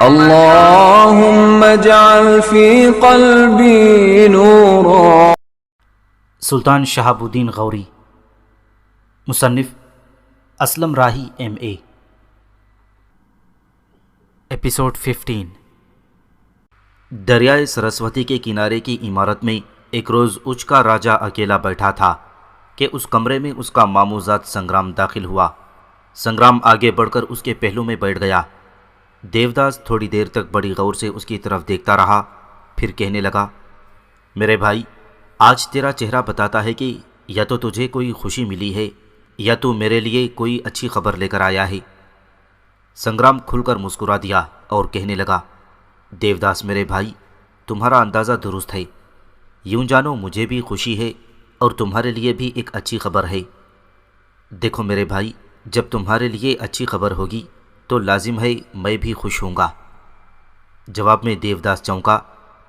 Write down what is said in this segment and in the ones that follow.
اللهم اجعل في قلبي نورا۔ سلطان شہاب الدین غوری، مصنف اسلم راہی MA۔ ایپیسوڈ 15۔ دریائے سرسوتی کے کنارے کی عمارت میں ایک روز اچ کا راجا اکیلا بیٹھا تھا کہ اس کمرے میں اس کا ماموزاد سنگرام داخل ہوا۔ سنگرام آگے بڑھ کر اس کے پہلو میں بیٹھ گیا۔ دیوداس تھوڑی دیر تک بڑی غور سے اس کی طرف دیکھتا رہا، پھر کہنے لگا، میرے بھائی، آج تیرا چہرہ بتاتا ہے کہ یا تو تجھے کوئی خوشی ملی ہے یا تو میرے لیے کوئی اچھی خبر لے کر آیا ہے۔ سنگرام کھل کر مسکرا دیا اور کہنے لگا، دیوداس میرے بھائی، تمہارا اندازہ درست ہے۔ یوں جانو مجھے بھی خوشی ہے اور تمہارے لیے بھی ایک اچھی خبر ہے۔ دیکھو میرے بھائی، جب تمہارے لیے اچھی خبر ہوگی تو لازم ہے میں بھی خوش ہوں گا۔ جواب میں دیوداس چونکا،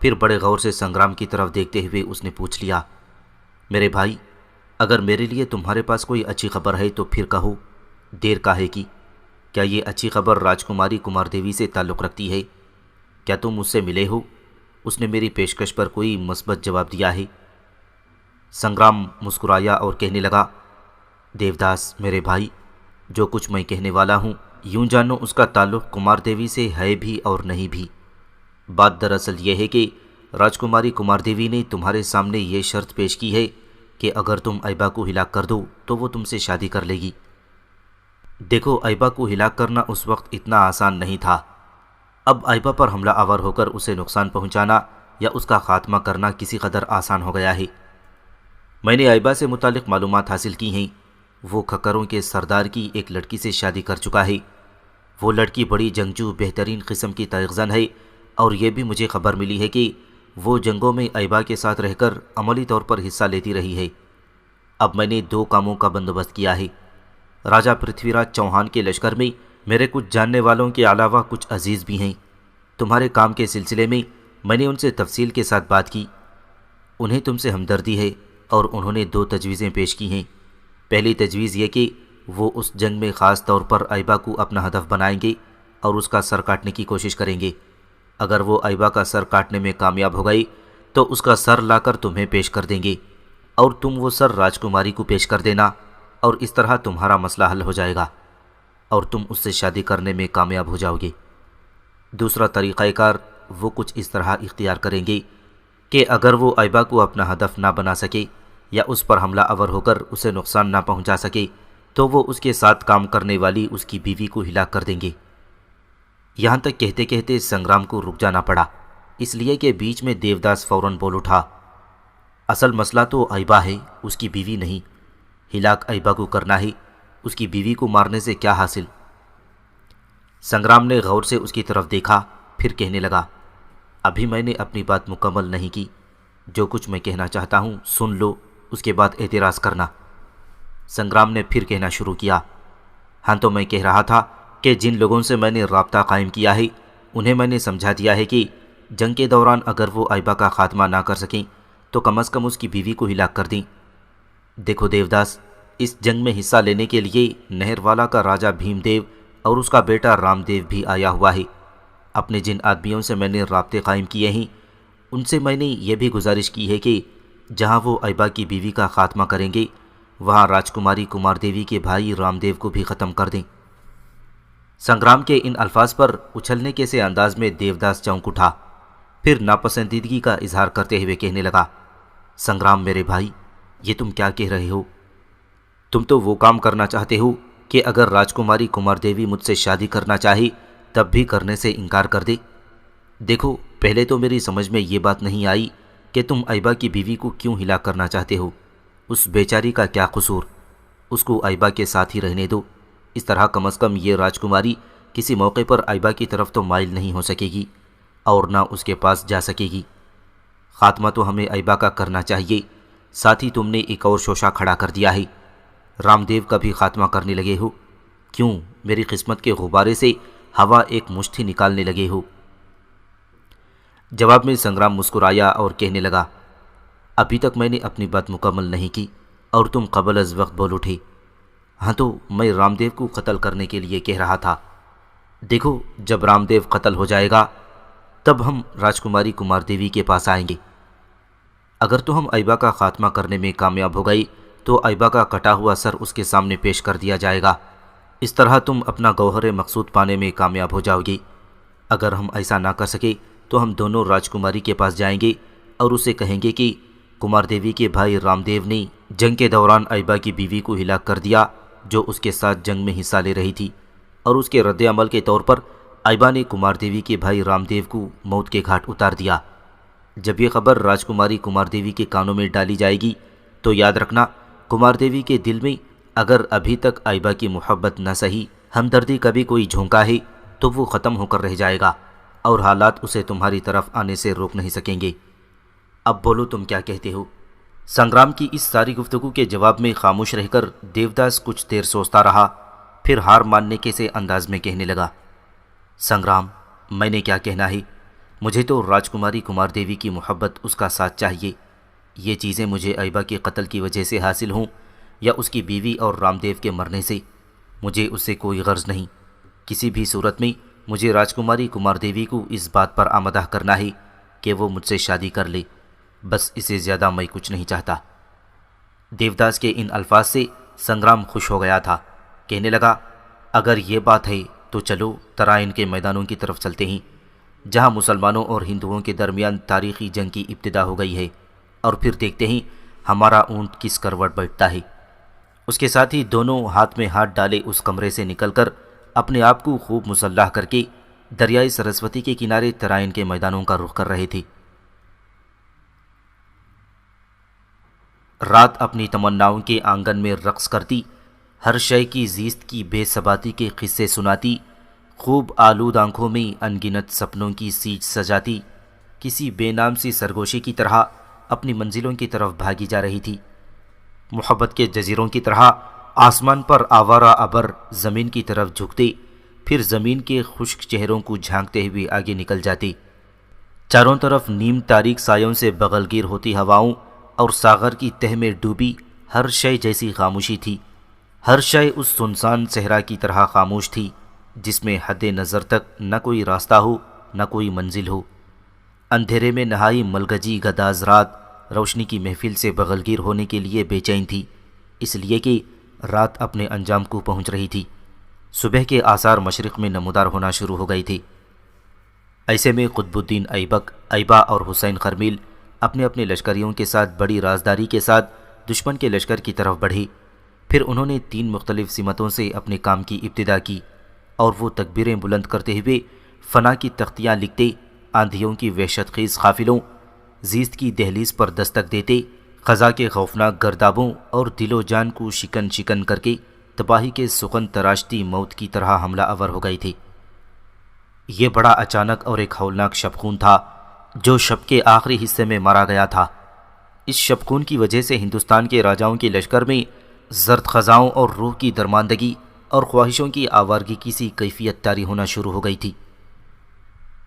پھر بڑے غور سے سنگرام کی طرف دیکھتے ہوئے اس نے پوچھ لیا، میرے بھائی، اگر میرے لیے تمہارے پاس کوئی اچھی خبر ہے تو پھر کہو، دیر کاہے کی؟ کیا یہ اچھی خبر راجکماری کمار دیوی سے تعلق رکھتی ہے؟ کیا تم مجھ سے ملے ہو؟ اس نے میری پیشکش پر کوئی مثبت جواب دیا ہے؟ سنگرام مسکرایا اور کہنے لگا، دیوداس میرے بھائی، جو کچھ میں کہنے والا ہوں یوں جانو اس کا تعلق کمار دیوی سے ہے بھی اور نہیں بھی۔ بات دراصل یہ ہے کہ راجکماری کمار دیوی نے تمہارے سامنے یہ شرط پیش کی ہے کہ اگر تم ایبا کو ہلاک کر دو تو وہ تم سے شادی کر لے گی۔ دیکھو، ایبا کو ہلاک کرنا اس وقت اتنا آسان نہیں تھا۔ اب ایبا پر حملہ آور ہو کر اسے نقصان پہنچانا یا اس کا خاتمہ کرنا کسی قدر آسان ہو گیا ہے۔ میں نے ایبا سے متعلق معلومات حاصل کی ہیں۔ وہ کھکروں کے سردار کی ایک لڑکی سے شادی کر چکا ہے۔ وہ لڑکی بڑی جنگجو بہترین قسم کی تیغزن ہے، اور یہ بھی مجھے خبر ملی ہے کہ وہ جنگوں میں ایبا کے ساتھ رہ کر عملی طور پر حصہ لیتی رہی ہے۔ اب میں نے 2 کاموں کا بندوبست کیا ہے۔ راجہ پرتھوی راج چوہان کے لشکر میں میرے کچھ جاننے والوں کے علاوہ کچھ عزیز بھی ہیں۔ تمہارے کام کے سلسلے میں میں نے ان سے تفصیل کے ساتھ بات کی۔ انہیں تم سے ہمدردی ہے اور انہوں نے 2 تجویزیں پیش کی ہیں۔ پہلی تجویز یہ کہ وہ اس جنگ میں خاص طور پر ایبا کو اپنا ہدف بنائیں گے اور اس کا سر کاٹنے کی کوشش کریں گے۔ اگر وہ ایبا کا سر کاٹنے میں کامیاب ہو گئی تو اس کا سر لا کر تمہیں پیش کر دیں گے اور تم وہ سر راجکماری کو پیش کر دینا، اور اس طرح تمہارا مسئلہ حل ہو جائے گا اور تم اس سے شادی کرنے میں کامیاب ہو جاؤ گے۔ دوسرا طریقہ کار وہ کچھ اس طرح اختیار کریں گے کہ اگر وہ ایبا کو اپنا ہدف نہ بنا سکے یا اس پر حملہ آور ہو کر اسے نقصان نہ پہنچا سکے تو وہ اس کے ساتھ کام کرنے والی اس کی بیوی کو ہلاک کر دیں گے۔ یہاں تک کہتے کہتے سنگرام کو رک جانا پڑا، اس لیے کہ بیچ میں دیوداس فوراً بول اٹھا، اصل مسئلہ تو ایبا ہے، اس کی بیوی نہیں۔ ہلاک ایبا کو کرنا ہے، اس کی بیوی کو مارنے سے کیا حاصل؟ سنگرام نے غور سے اس کی طرف دیکھا، پھر کہنے لگا، ابھی میں نے اپنی بات مکمل نہیں کی۔ جو کچھ میں کہنا چاہتا ہوں سن لو، اس کے بعد اعتراض کرنا۔ سنگرام نے پھر کہنا شروع کیا، ہاں تو میں کہہ رہا تھا کہ جن لوگوں سے میں نے رابطہ قائم کیا ہے انہیں میں نے سمجھا دیا ہے کہ جنگ کے دوران اگر وہ ایبا کا خاتمہ نہ کر سکیں تو کم از کم اس کی بیوی کو ہلاک کر دیں۔ دیکھو دیوداس، اس جنگ میں حصہ لینے کے لیے نہر والا کا راجہ بھیم دیو اور اس کا بیٹا رام دیو بھی آیا ہوا ہے۔ اپنے جن آدمیوں سے میں نے رابطے قائم کیے ہیں ان سے میں نے یہ بھی گزارش کی ہے کہ جہاں وہ ایبا کی بیوی کا خاتمہ کریں گے وہاں راجکماری کمار دیوی کے بھائی رام دیو کو بھی ختم کر دیں۔ سنگرام کے ان الفاظ پر اچھلنے کے سے انداز میں دیوداس چونک اٹھا، پھر ناپسندیدگی کا اظہار کرتے ہوئے کہنے لگا، سنگرام میرے بھائی، یہ تم کیا کہہ رہے ہو؟ تم تو وہ کام کرنا چاہتے ہو کہ اگر راجکماری کمار دیوی مجھ سے شادی کرنا چاہے تب بھی کرنے سے انکار کر دے۔ دیکھو، پہلے تو میری سمجھ میں یہ بات نہیں آئی کہ تم ایبا کی بیوی کو کیوں ہلاک کرنا چاہتے ہو۔ اس بیچاری کا کیا قصور؟ اس کو ایبا کے ساتھ ہی رہنے دو۔ اس طرح کم از کم یہ راجکماری کسی موقع پر ایبا کی طرف تو مائل نہیں ہو سکے گی اور نہ اس کے پاس جا سکے گی۔ خاتمہ تو ہمیں ایبا کا کرنا چاہیے، ساتھ ہی تم نے ایک اور شوشہ کھڑا کر دیا ہے، رام دیو کا بھی خاتمہ کرنے لگے ہو۔ کیوں میری قسمت کے غبارے سے ہوا ایک مشت ہی نکالنے لگے ہو؟ جواب میں سنگرام مسکرایا اور کہنے لگا، ابھی تک میں نے اپنی بات مکمل نہیں کی اور تم قبل از وقت بول اٹھے۔ ہاں تو میں رام دیو کو قتل کرنے کے لیے کہہ رہا تھا۔ دیکھو جب رام دیو قتل ہو جائے گا تب ہم راجکماری کمار دیوی کے پاس آئیں گے۔ اگر تو ہم ایبا کا خاتمہ کرنے میں کامیاب ہو گئی تو ایبا کا کٹا ہوا سر اس کے سامنے پیش کر دیا جائے گا۔ اس طرح تم اپنا گوہر مقصود پانے میں کامیاب ہو جاؤ گی۔ اگر ہم ایسا نہ کر سکے تو ہم دونوں راجکماری کے پاس جائیں گے اور اسے کہیں گے کہ کمار دیوی کے بھائی رام دیو نے جنگ کے دوران ایبا کی بیوی کو ہلاک کر دیا جو اس کے ساتھ جنگ میں حصہ لے رہی تھی، اور اس کے رد عمل کے طور پر ایبا نے کمار دیوی کے بھائی رام دیو کو موت کے گھاٹ اتار دیا۔ جب یہ خبر راجکماری کمار دیوی کے کانوں میں ڈالی جائے گی تو یاد رکھنا کمار دیوی کے دل میں اگر ابھی تک ایبا کی محبت نہ سہی ہمدردی کبھی کوئی جھونکا ہے تو وہ ختم ہو کر رہ جائے گا اور حالات اسے تمہاری طرف آنے سے روک نہیں سکیں گے۔ اب بولو تم کیا کہتے ہو؟ سنگرام کی اس ساری گفتگو کے جواب میں خاموش رہ کر دیوداس کچھ دیر سوچتا رہا، پھر ہار ماننے کے سے انداز میں کہنے لگا، سنگرام، میں نے کیا کہنا ہے؟ مجھے تو راجکماری کمار دیوی کی محبت، اس کا ساتھ چاہیے۔ یہ چیزیں مجھے ایبا کے قتل کی وجہ سے حاصل ہوں یا اس کی بیوی اور رام دیو کے مرنے سے، مجھے اس سے کوئی غرض نہیں۔ کسی بھی صورت میں مجھے راجکماری کمار دیوی کو اس بات پر آمادہ کرنا ہے کہ وہ مجھ سے شادی کر لے، بس اسے زیادہ میں کچھ نہیں چاہتا۔ دیوداس کے ان الفاظ سے سنگرام خوش ہو گیا تھا، کہنے لگا، اگر یہ بات ہے تو چلو ترائن کے میدانوں کی طرف چلتے ہیں، جہاں مسلمانوں اور ہندوؤں کے درمیان تاریخی جنگ کی ابتدا ہو گئی ہے، اور پھر دیکھتے ہیں ہمارا اونٹ کس کروٹ بیٹھتا ہے۔ اس کے ساتھ ہی دونوں ہاتھ میں ہاتھ ڈالے اس کمرے سے نکل کر اپنے آپ کو خوب مسلح کر کے دریائے سرسوتی کے کنارے ترائن کے میدانوں کا رخ کر رہے تھے۔ رات اپنی تمناؤں کے آنگن میں رقص کرتی، ہر شے کی زیست کی بے ثباتی کے قصے سناتی، خوب آلود آنکھوں میں انگنت سپنوں کی سیج سجاتی، کسی بے نام سی سرگوشی کی طرح اپنی منزلوں کی طرف بھاگی جا رہی تھی۔ محبت کے جزیروں کی طرح آسمان پر آوارہ ابر زمین کی طرف جھکتے، پھر زمین کے خشک چہروں کو جھانکتے ہوئے آگے نکل جاتے۔ چاروں طرف نیم تاریک سایوں سے بغل گیر ہوتی ہواؤں اور ساغر کی تہ میں ڈوبی ہر شے جیسی خاموشی تھی۔ ہر شے اس سنسان صحرا کی طرح خاموش تھی جس میں حد نظر تک نہ کوئی راستہ ہو نہ کوئی منزل ہو۔ اندھیرے میں نہائی ملگجی گداز رات روشنی کی محفل سے بغل گیر ہونے کے لیے بے چین تھی، اس لیے کہ رات اپنے انجام کو پہنچ رہی تھی۔ صبح کے آثار مشرق میں نمودار ہونا شروع ہو گئی تھی۔ ایسے میں قطب الدین ایبک، ایبا اور حسین خرمیل اپنے اپنے لشکریوں کے ساتھ بڑی رازداری کے ساتھ دشمن کے لشکر کی طرف بڑھے۔ پھر انہوں نے 3 مختلف سمتوں سے اپنے کام کی ابتدا کی اور وہ تکبیریں بلند کرتے ہوئے فنا کی تختیاں لکھتے، آندھیوں کی وحشت خیز قافلوں، زیست کی دہلیز پر دستک دیتے، خزاں کے خوفناک گردابوں اور دل و جان کو شکن شکن کر کے تباہی کے سخن تراشتی موت کی طرح حملہ آور ہو گئی تھی۔ یہ بڑا اچانک اور ایک ہولناک شبخون تھا جو شب کے آخری حصے میں مارا گیا تھا۔ اس شبخون کی وجہ سے ہندوستان کے راجاؤں کے لشکر میں زرد خزاؤں اور روح کی درماندگی اور خواہشوں کی آوارگی کی سی کیفیت طاری ہونا شروع ہو گئی تھی۔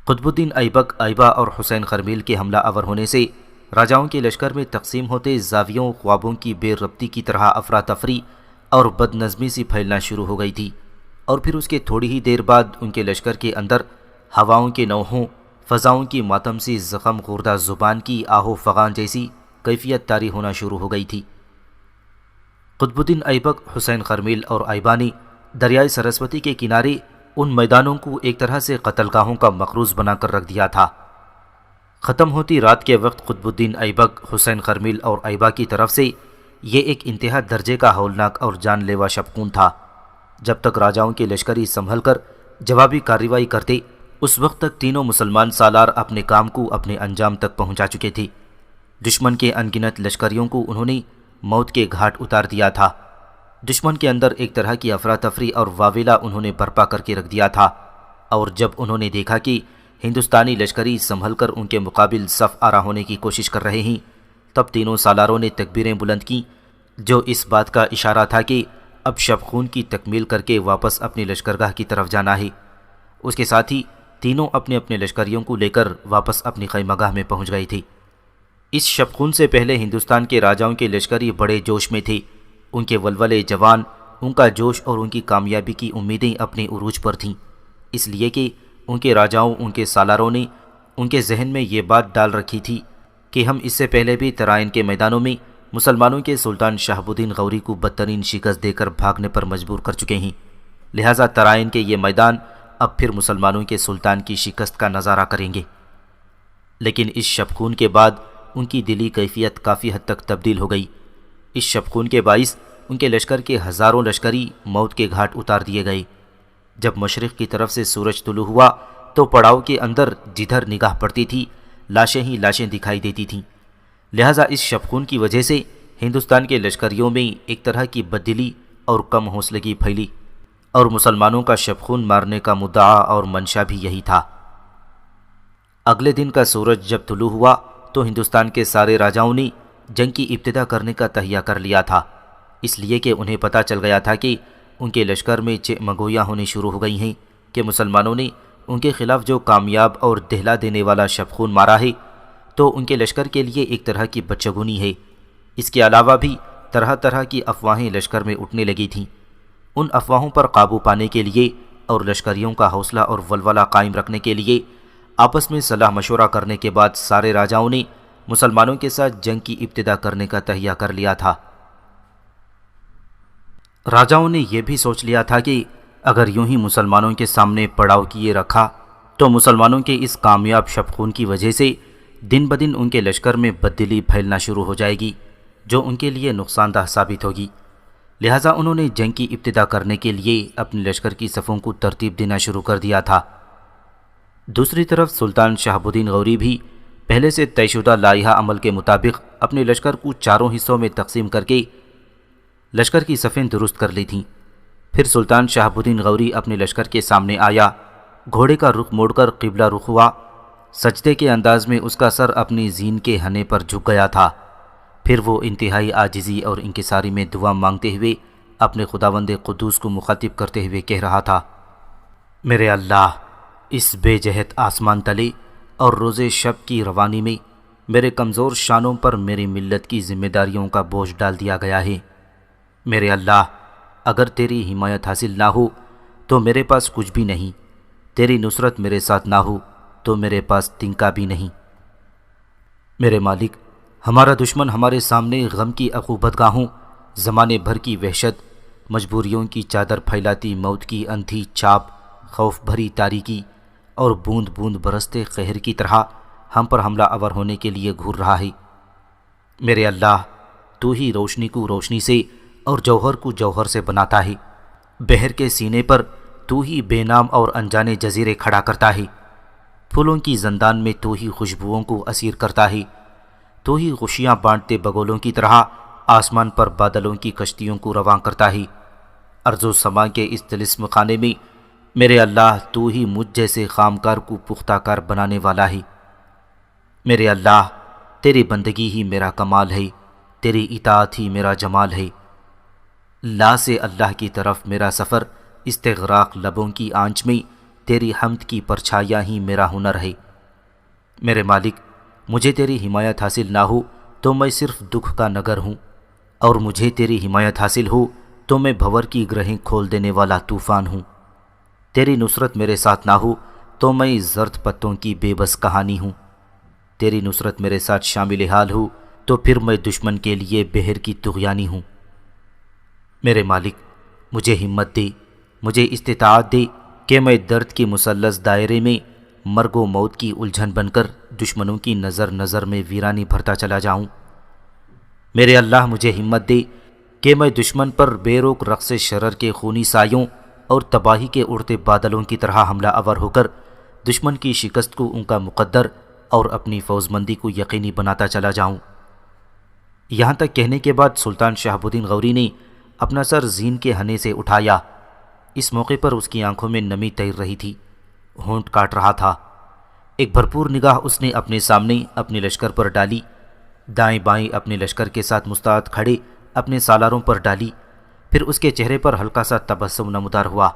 قطب الدین ایبک، ایبا اور حسین خرمیل کے حملہ آور ہونے سے راجاؤں کے لشکر میں تقسیم ہوتے زاویوں خوابوں کی بے ربطی کی طرح افراتفری اور بد نظمی سی پھیلنا شروع ہو گئی تھی، اور پھر اس کے تھوڑی ہی دیر بعد ان کے لشکر کے اندر ہواؤں کے نوحوں، فضاؤں کی ماتم سی زخم خوردہ زبان کی آہو فغان جیسی کیفیت طاری ہونا شروع ہو گئی تھی۔ قطب الدین ایبک، حسین خرمیل اور ایبا نے دریائے سرسوتی کے کنارے ان میدانوں کو ایک طرح سے قتل گاہوں کا مقروض بنا کر رکھ دیا تھا۔ ختم ہوتی رات کے وقت قطب الدین ایبک، حسین خرمیل اور ایبا کی طرف سے یہ ایک انتہا درجے کا ہولناک اور جان لیوا شبخون تھا۔ جب تک راجاؤں کے لشکری سنبھل کر جوابی کارروائی کرتے، اس وقت تک تینوں مسلمان سالار اپنے کام کو اپنے انجام تک پہنچا چکے تھے۔ دشمن کے انگنت لشکریوں کو انہوں نے موت کے گھاٹ اتار دیا تھا۔ دشمن کے اندر ایک طرح کی افراتفری اور واویلا انہوں نے برپا کر کے رکھ دیا تھا، اور جب انہوں نے دیکھا کہ ہندوستانی لشکری سنبھل کر ان کے مقابل صف آرا ہونے کی کوشش کر رہے ہیں، تب تینوں سالاروں نے تکبیریں بلند کیں، جو اس بات کا اشارہ تھا کہ اب شبخون کی تکمیل کر کے واپس اپنی لشکرگاہ کی طرف جانا ہے۔ اس کے ساتھ ہی تینوں اپنے اپنے لشکریوں کو لے کر واپس اپنی خیمہ گاہ میں پہنچ گئی تھی۔ اس شبخون سے پہلے ہندوستان کے راجاؤں کے لشکری بڑے جوش میں تھے، ان کے ولولے جوان، ان کا جوش اور ان کی کامیابی کی امیدیں اپنے عروج پر تھیں، اس لیے کہ ان کے راجاؤں، ان کے سالاروں نے ان کے ذہن میں یہ بات ڈال رکھی تھی کہ ہم اس سے پہلے بھی ترائن کے میدانوں میں مسلمانوں کے سلطان شہاب الدین غوری کو بدترین شکست دے کر بھاگنے پر مجبور کر چکے ہیں، لہٰذا ترائن کے یہ میدان اب پھر مسلمانوں کے سلطان کی شکست کا نظارہ کریں گے۔ لیکن اس شبخون کے بعد ان کی دلی کیفیت کافی حد تک تبدیل ہو گئی۔ اس شبخون کے باعث ان کے لشکر کے ہزاروں لشکری موت کے گھاٹ اتار دیے گئے۔ جب مشرق کی طرف سے سورج طلوع ہوا تو پڑاؤ کے اندر جدھر نگاہ پڑتی تھی لاشیں ہی لاشیں دکھائی دیتی تھیں، لہٰذا اس شبخون کی وجہ سے ہندوستان کے لشکریوں میں ایک طرح کی بددلی اور کم حوصلگی پھیلی، اور مسلمانوں کا شبخون مارنے کا مدعا اور منشا بھی یہی تھا۔ اگلے دن کا سورج جب طلوع ہوا تو ہندوستان کے سارے راجاؤں نے جنگ کی ابتدا کرنے کا تہیہ کر لیا تھا، اس لیے کہ انہیں پتہ چل گیا تھا کہ ان کے لشکر میں چمگویاں ہونی شروع ہو گئی ہیں کہ مسلمانوں نے ان کے خلاف جو کامیاب اور دہلا دینے والا شبخون مارا ہے تو ان کے لشکر کے لیے ایک طرح کی بدشگونی ہے۔ اس کے علاوہ بھی طرح طرح کی افواہیں لشکر میں اٹھنے لگی تھیں۔ ان افواہوں پر قابو پانے کے لیے اور لشکریوں کا حوصلہ اور ولولہ قائم رکھنے کے لیے آپس میں صلاح مشورہ کرنے کے بعد سارے راجاؤں نے مسلمانوں کے ساتھ جنگ کی ابتدا کرنے کا تہیہ کر لیا تھا۔ راجاؤں نے یہ بھی سوچ لیا تھا کہ اگر یوں ہی مسلمانوں کے سامنے پڑاؤ کیے رکھا تو مسلمانوں کے اس کامیاب شبخون کی وجہ سے دن بدن ان کے لشکر میں بددلی پھیلنا شروع ہو جائے گی، جو ان کے لیے نقصان دہ ثابت ہوگی۔ لہٰذا انہوں نے جنگ کی ابتدا کرنے کے لیے اپنے لشکر کی صفوں کو ترتیب دینا شروع کر دیا تھا۔ دوسری طرف سلطان شہاب الدین غوری بھی پہلے سے طے شدہ لائحہ عمل کے مطابق اپنے لشکر کو چاروں حصوں میں تقسیم کر کے لشکر کی صفیں درست کر لی تھیں۔ پھر سلطان شہاب الدین غوری اپنے لشکر کے سامنے آیا، گھوڑے کا رخ موڑ کر قبلہ رخ ہوا، سجدے کے انداز میں اس کا سر اپنی زین کے ہنے پر جھک گیا تھا۔ پھر وہ انتہائی عاجزی اور انکساری میں دعا مانگتے ہوئے اپنے خداوند قدوس کو مخاطب کرتے ہوئے کہہ رہا تھا، میرے اللہ، اس بے جہت آسمان تلے اور روز شب کی روانی میں میرے کمزور شانوں پر میری ملت کی ذمہ داریوں کا بوجھ ڈال دیا گیا ہے۔ میرے اللہ، اگر تیری حمایت حاصل نہ ہو تو میرے پاس کچھ بھی نہیں، تیری نصرت میرے ساتھ نہ ہو تو میرے پاس تنکا بھی نہیں۔ میرے مالک، ہمارا دشمن ہمارے سامنے غم کی عقوبت گاہوں، زمانے بھر کی وحشت، مجبوریوں کی چادر پھیلاتی موت کی اندھی چاپ، خوف بھری تاریکی اور بوند بوند برستے قہر کی طرح ہم پر حملہ آور ہونے کے لیے گھور رہا ہے۔ میرے اللہ، تو ہی روشنی کو روشنی سے اور جوہر کو جوہر سے بناتا ہے، بحر کے سینے پر تو ہی بے نام اور انجانے جزیرے کھڑا کرتا ہے، پھولوں کی زندان میں تو ہی خوشبوؤں کو اسیر کرتا ہے، تو ہی خوشیاں بانٹتے بگولوں کی طرح آسمان پر بادلوں کی کشتیوں کو رواں کرتا ہے۔ ارض و سما کے اس طلسم خانے میں میرے اللہ تو ہی مجھ جیسے خامکار کو پختہ کار بنانے والا ہے۔ میرے اللہ، تیری بندگی ہی میرا کمال ہے، تیری اطاعت ہی میرا جمال ہے۔ لا سے اللہ کی طرف میرا سفر، استغراق لبوں کی آنچ میں تیری حمد کی پرچھائیاں ہی میرا ہنر ہے۔ میرے مالک، مجھے تیری حمایت حاصل نہ ہو تو میں صرف دکھ کا نگر ہوں، اور مجھے تیری حمایت حاصل ہو تو میں بھور کی گرہیں کھول دینے والا طوفان ہوں۔ تیری نصرت میرے ساتھ نہ ہو تو میں زرد پتوں کی بے بس کہانی ہوں، تیری نصرت میرے ساتھ شامل حال ہو تو پھر میں دشمن کے لیے بحر کی طغیانی ہوں۔ میرے مالک، مجھے ہمت دے، مجھے استطاعت دے کہ میں درد کے مثلث دائرے میں مرگ و موت کی الجھن بن کر دشمنوں کی نظر نظر میں ویرانی بھرتا چلا جاؤں۔ میرے اللہ، مجھے ہمت دے کہ میں دشمن پر بے روک رقص شرر کے خونی سایوں اور تباہی کے اڑتے بادلوں کی طرح حملہ آور ہو کر دشمن کی شکست کو ان کا مقدر اور اپنی فوز مندی کو یقینی بناتا چلا جاؤں۔ یہاں تک کہنے کے بعد سلطان شہاب الدین غوری نے اپنا سر زین کے ہنے سے اٹھایا۔ اس موقع پر اس کی آنکھوں میں نمی تیر رہی تھی، ہونٹ کاٹ رہا تھا۔ ایک بھرپور نگاہ اس نے اپنے سامنے اپنے لشکر پر ڈالی، دائیں بائیں اپنے لشکر کے ساتھ مستعد کھڑے اپنے سالاروں پر ڈالی، پھر اس کے چہرے پر ہلکا سا تبسم نمودار ہوا۔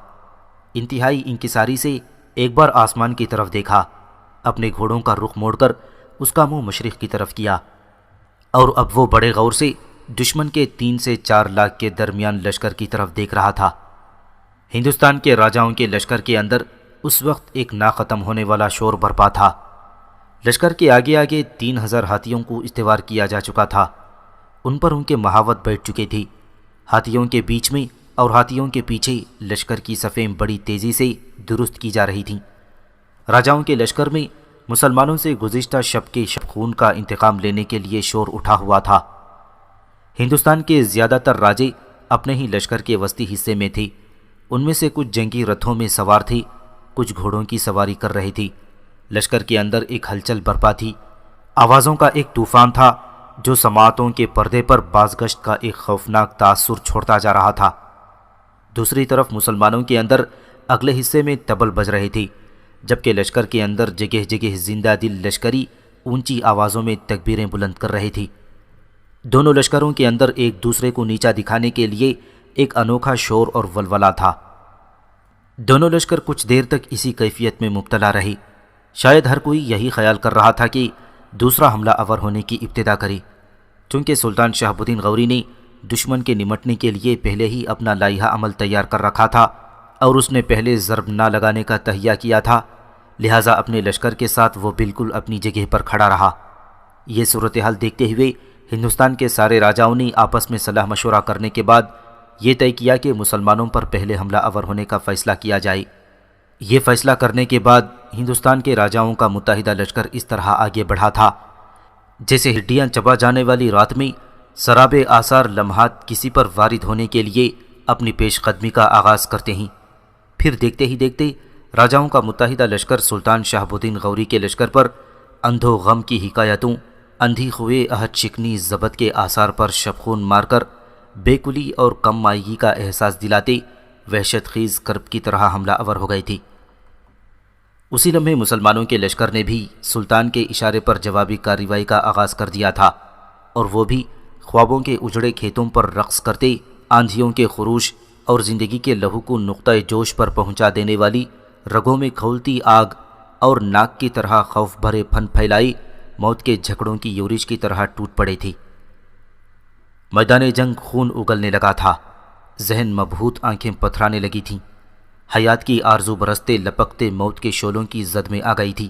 انتہائی انکساری سے ایک بار آسمان کی طرف دیکھا، اپنے گھوڑوں کا رخ موڑ کر اس کا منہ مشرق کی طرف کیا، اور اب وہ بڑے غور سے دشمن کے 3 سے 4 لاکھ کے درمیان لشکر کی طرف دیکھ رہا تھا۔ ہندوستان کے راجاؤں کے لشکر کے اندر اس وقت ایک نا ختم ہونے والا شور برپا تھا۔ لشکر کے آگے آگے 3000 ہاتھیوں کو استوار کیا جا چکا تھا۔ ان پر ان کے مہاوت بیٹھ چکے تھی۔ ہاتھیوں کے بیچ میں اور ہاتھیوں کے پیچھے لشکر کی صفیں بڑی تیزی سے درست کی جا رہی تھیں۔ راجاؤں کے لشکر میں مسلمانوں سے گزشتہ شب کے شب خون کا انتقام لینے کے لیے شور اٹھا ہوا تھا۔ ہندوستان کے زیادہ تر راجے اپنے ہی لشکر کے وسطی حصے میں تھے۔ ان میں سے کچھ جنگی رتھوں میں سوار تھے، کچھ گھوڑوں کی سواری کر رہے تھے۔ لشکر کے اندر ایک ہلچل برپا تھی۔ آوازوں کا ایک طوفان تھا جو سماعتوں کے پردے پر بازگشت کا ایک خوفناک تاثر چھوڑتا جا رہا تھا۔ دوسری طرف مسلمانوں کے اندر اگلے حصے میں طبل بج رہے تھے، جبکہ لشکر کے اندر جگہ جگہ زندہ دل لشکری اونچی آوازوں میں تکبیریں بلند کر رہے تھے۔ دونوں لشکروں کے اندر ایک دوسرے کو نیچا دکھانے کے لیے ایک انوکھا شور اور ولولہ تھا۔ دونوں لشکر کچھ دیر تک اسی کیفیت میں مبتلا رہے۔ شاید ہر کوئی یہی خیال کر رہا تھا کہ دوسرا حملہ آور ہونے کی ابتدا کرے، چونکہ سلطان شہاب الدین غوری نے دشمن کے نمٹنے کے لیے پہلے ہی اپنا لائحہ عمل تیار کر رکھا تھا اور اس نے پہلے ضرب نہ لگانے کا تہیہ کیا تھا، لہٰذا اپنے لشکر کے ساتھ وہ بالکل اپنی جگہ پر کھڑا رہا۔ یہ صورتحال دیکھتے ہوئے ہندوستان کے سارے راجاؤں نے آپس میں صلاح مشورہ کرنے کے بعد یہ طے کیا کہ مسلمانوں پر پہلے حملہ آور ہونے کا فیصلہ کیا جائے۔ یہ فیصلہ کرنے کے بعد ہندوستان کے راجاؤں کا متحدہ لشکر اس طرح آگے بڑھا تھا جیسے ہڈیاں چبا جانے والی رات میں سراب آثار لمحات کسی پر وارد ہونے کے لیے اپنی پیش قدمی کا آغاز کرتے ہیں۔ پھر دیکھتے ہی دیکھتے راجاؤں کا متحدہ لشکر سلطان شہاب الدین غوری کے لشکر پر اندھو غم کی حکایتوں، اندھی ہوئے عہد شکنی ضبط کے آثار پر شبخون مار کر بے کلی اور کم مائیگی کا احساس دلاتے وحشت خیز کرب کی طرح حملہ آور ہو گئی تھی۔ اسی لمحے مسلمانوں کے لشکر نے بھی سلطان کے اشارے پر جوابی کارروائی کا آغاز کر دیا تھا، اور وہ بھی خوابوں کے اجڑے کھیتوں پر رقص کرتے، آندھیوں کے خروش اور زندگی کے لہو کو نقطۂ جوش پر پہنچا دینے والی رگوں میں کھولتی آگ اور ناک کی طرح خوف بھرے پھن پھیلائی موت کے جھکڑوں کی یورش کی طرح ٹوٹ پڑے تھی۔ میدان جنگ خون اگلنے لگا تھا، ذہن مبہوت، آنکھیں پتھرانے لگی تھیں، حیات کی آرزو برستے لپکتے موت کے شعلوں کی زد میں آ گئی تھی،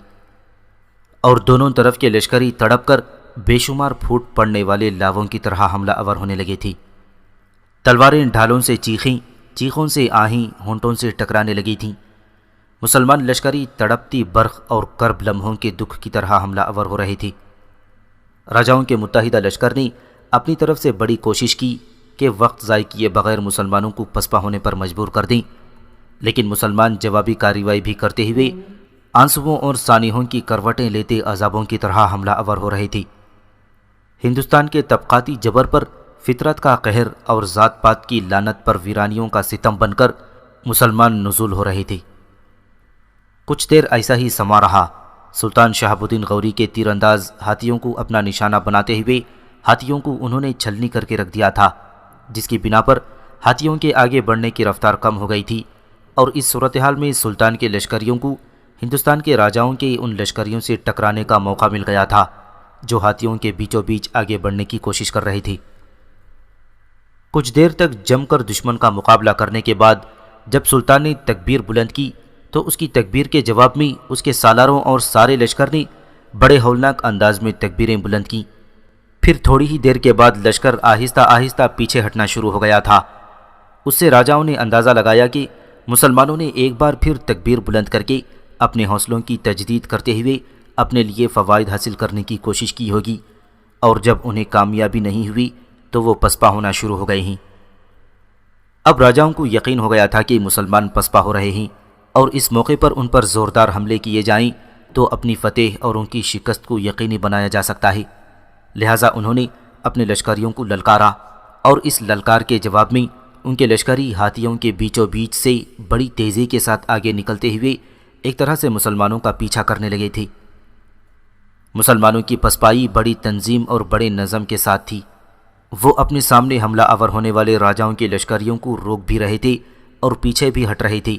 اور دونوں طرف کے لشکری تڑپ کر بے شمار پھوٹ پڑنے والے لاووں کی طرح حملہ آور ہونے لگے تھی۔ تلواریں ڈھالوں سے چیخیں، چیخوں سے آہیں ہونٹوں سے ٹکرانے لگی تھیں۔ مسلمان لشکری تڑپتی برق اور کرب لمحوں کے دکھ کی طرح حملہ آور ہو رہی تھی۔ راجاؤں کے متحدہ لشکر نے اپنی طرف سے بڑی کوشش کی کہ وقت ضائع کیے بغیر مسلمانوں کو پسپا ہونے پر مجبور کر دیں، لیکن مسلمان جوابی کارروائی بھی کرتے ہوئے آنسوؤں اور سانحوں کی کروٹیں لیتے عذابوں کی طرح حملہ آور ہو رہی تھی۔ ہندوستان کے طبقاتی جبر پر فطرت کا قہر اور ذات پات کی لعنت پر ویرانیوں کا ستم بن کر مسلمان نزول ہو رہے تھے۔ کچھ دیر ایسا ہی سما رہا۔ سلطان شہاب الدین غوری کے تیر انداز ہاتھیوں کو اپنا نشانہ بناتے ہوئے ہاتھیوں کو انہوں نے چھلنی کر کے رکھ دیا تھا، جس کی بنا پر ہاتھیوں کے آگے بڑھنے کی رفتار کم ہو گئی تھی، اور اس صورتحال میں سلطان کے لشکریوں کو ہندوستان کے راجاؤں کے ان لشکریوں سے ٹکرانے کا موقع مل گیا تھا جو ہاتھیوں کے بیچوں بیچ آگے بڑھنے کی کوشش کر رہی تھی۔ کچھ دیر تک جم کر دشمن کا مقابلہ کرنے کے بعد جب سلطان نے تکبیر بلند کی تو اس کی تکبیر کے جواب میں اس کے سالاروں اور سارے لشکر نے بڑے ہولناک انداز میں تکبیریں بلند کیں۔ پھر تھوڑی ہی دیر کے بعد لشکر آہستہ آہستہ پیچھے ہٹنا شروع ہو گیا تھا۔ اس سے راجاؤں نے اندازہ لگایا کہ مسلمانوں نے ایک بار پھر تکبیر بلند کر کے اپنے حوصلوں کی تجدید کرتے ہوئے اپنے لیے فوائد حاصل کرنے کی کوشش کی ہوگی، اور جب انہیں کامیابی نہیں ہوئی تو وہ پسپا ہونا شروع ہو گئے ہیں۔ اب راجاؤں کو یقین ہو گیا تھا کہ مسلمان پسپا ہو رہے ہیں، اور اس موقع پر ان پر زوردار حملے کیے جائیں تو اپنی فتح اور ان کی شکست کو یقینی بنایا جا سکتا ہے۔ لہٰذا انہوں نے اپنے لشکریوں کو للکارا، اور اس للکار کے جواب میں ان کے لشکری ہاتھیوں کے بیچوں بیچ سے بڑی تیزی کے ساتھ آگے نکلتے ہوئے ایک طرح سے مسلمانوں کا پیچھا کرنے لگے تھے۔ مسلمانوں کی پسپائی بڑی تنظیم اور بڑے نظم کے ساتھ تھی۔ وہ اپنے سامنے حملہ آور ہونے والے راجاؤں کے لشکریوں کو روک بھی رہے تھے اور پیچھے بھی ہٹ رہے تھے۔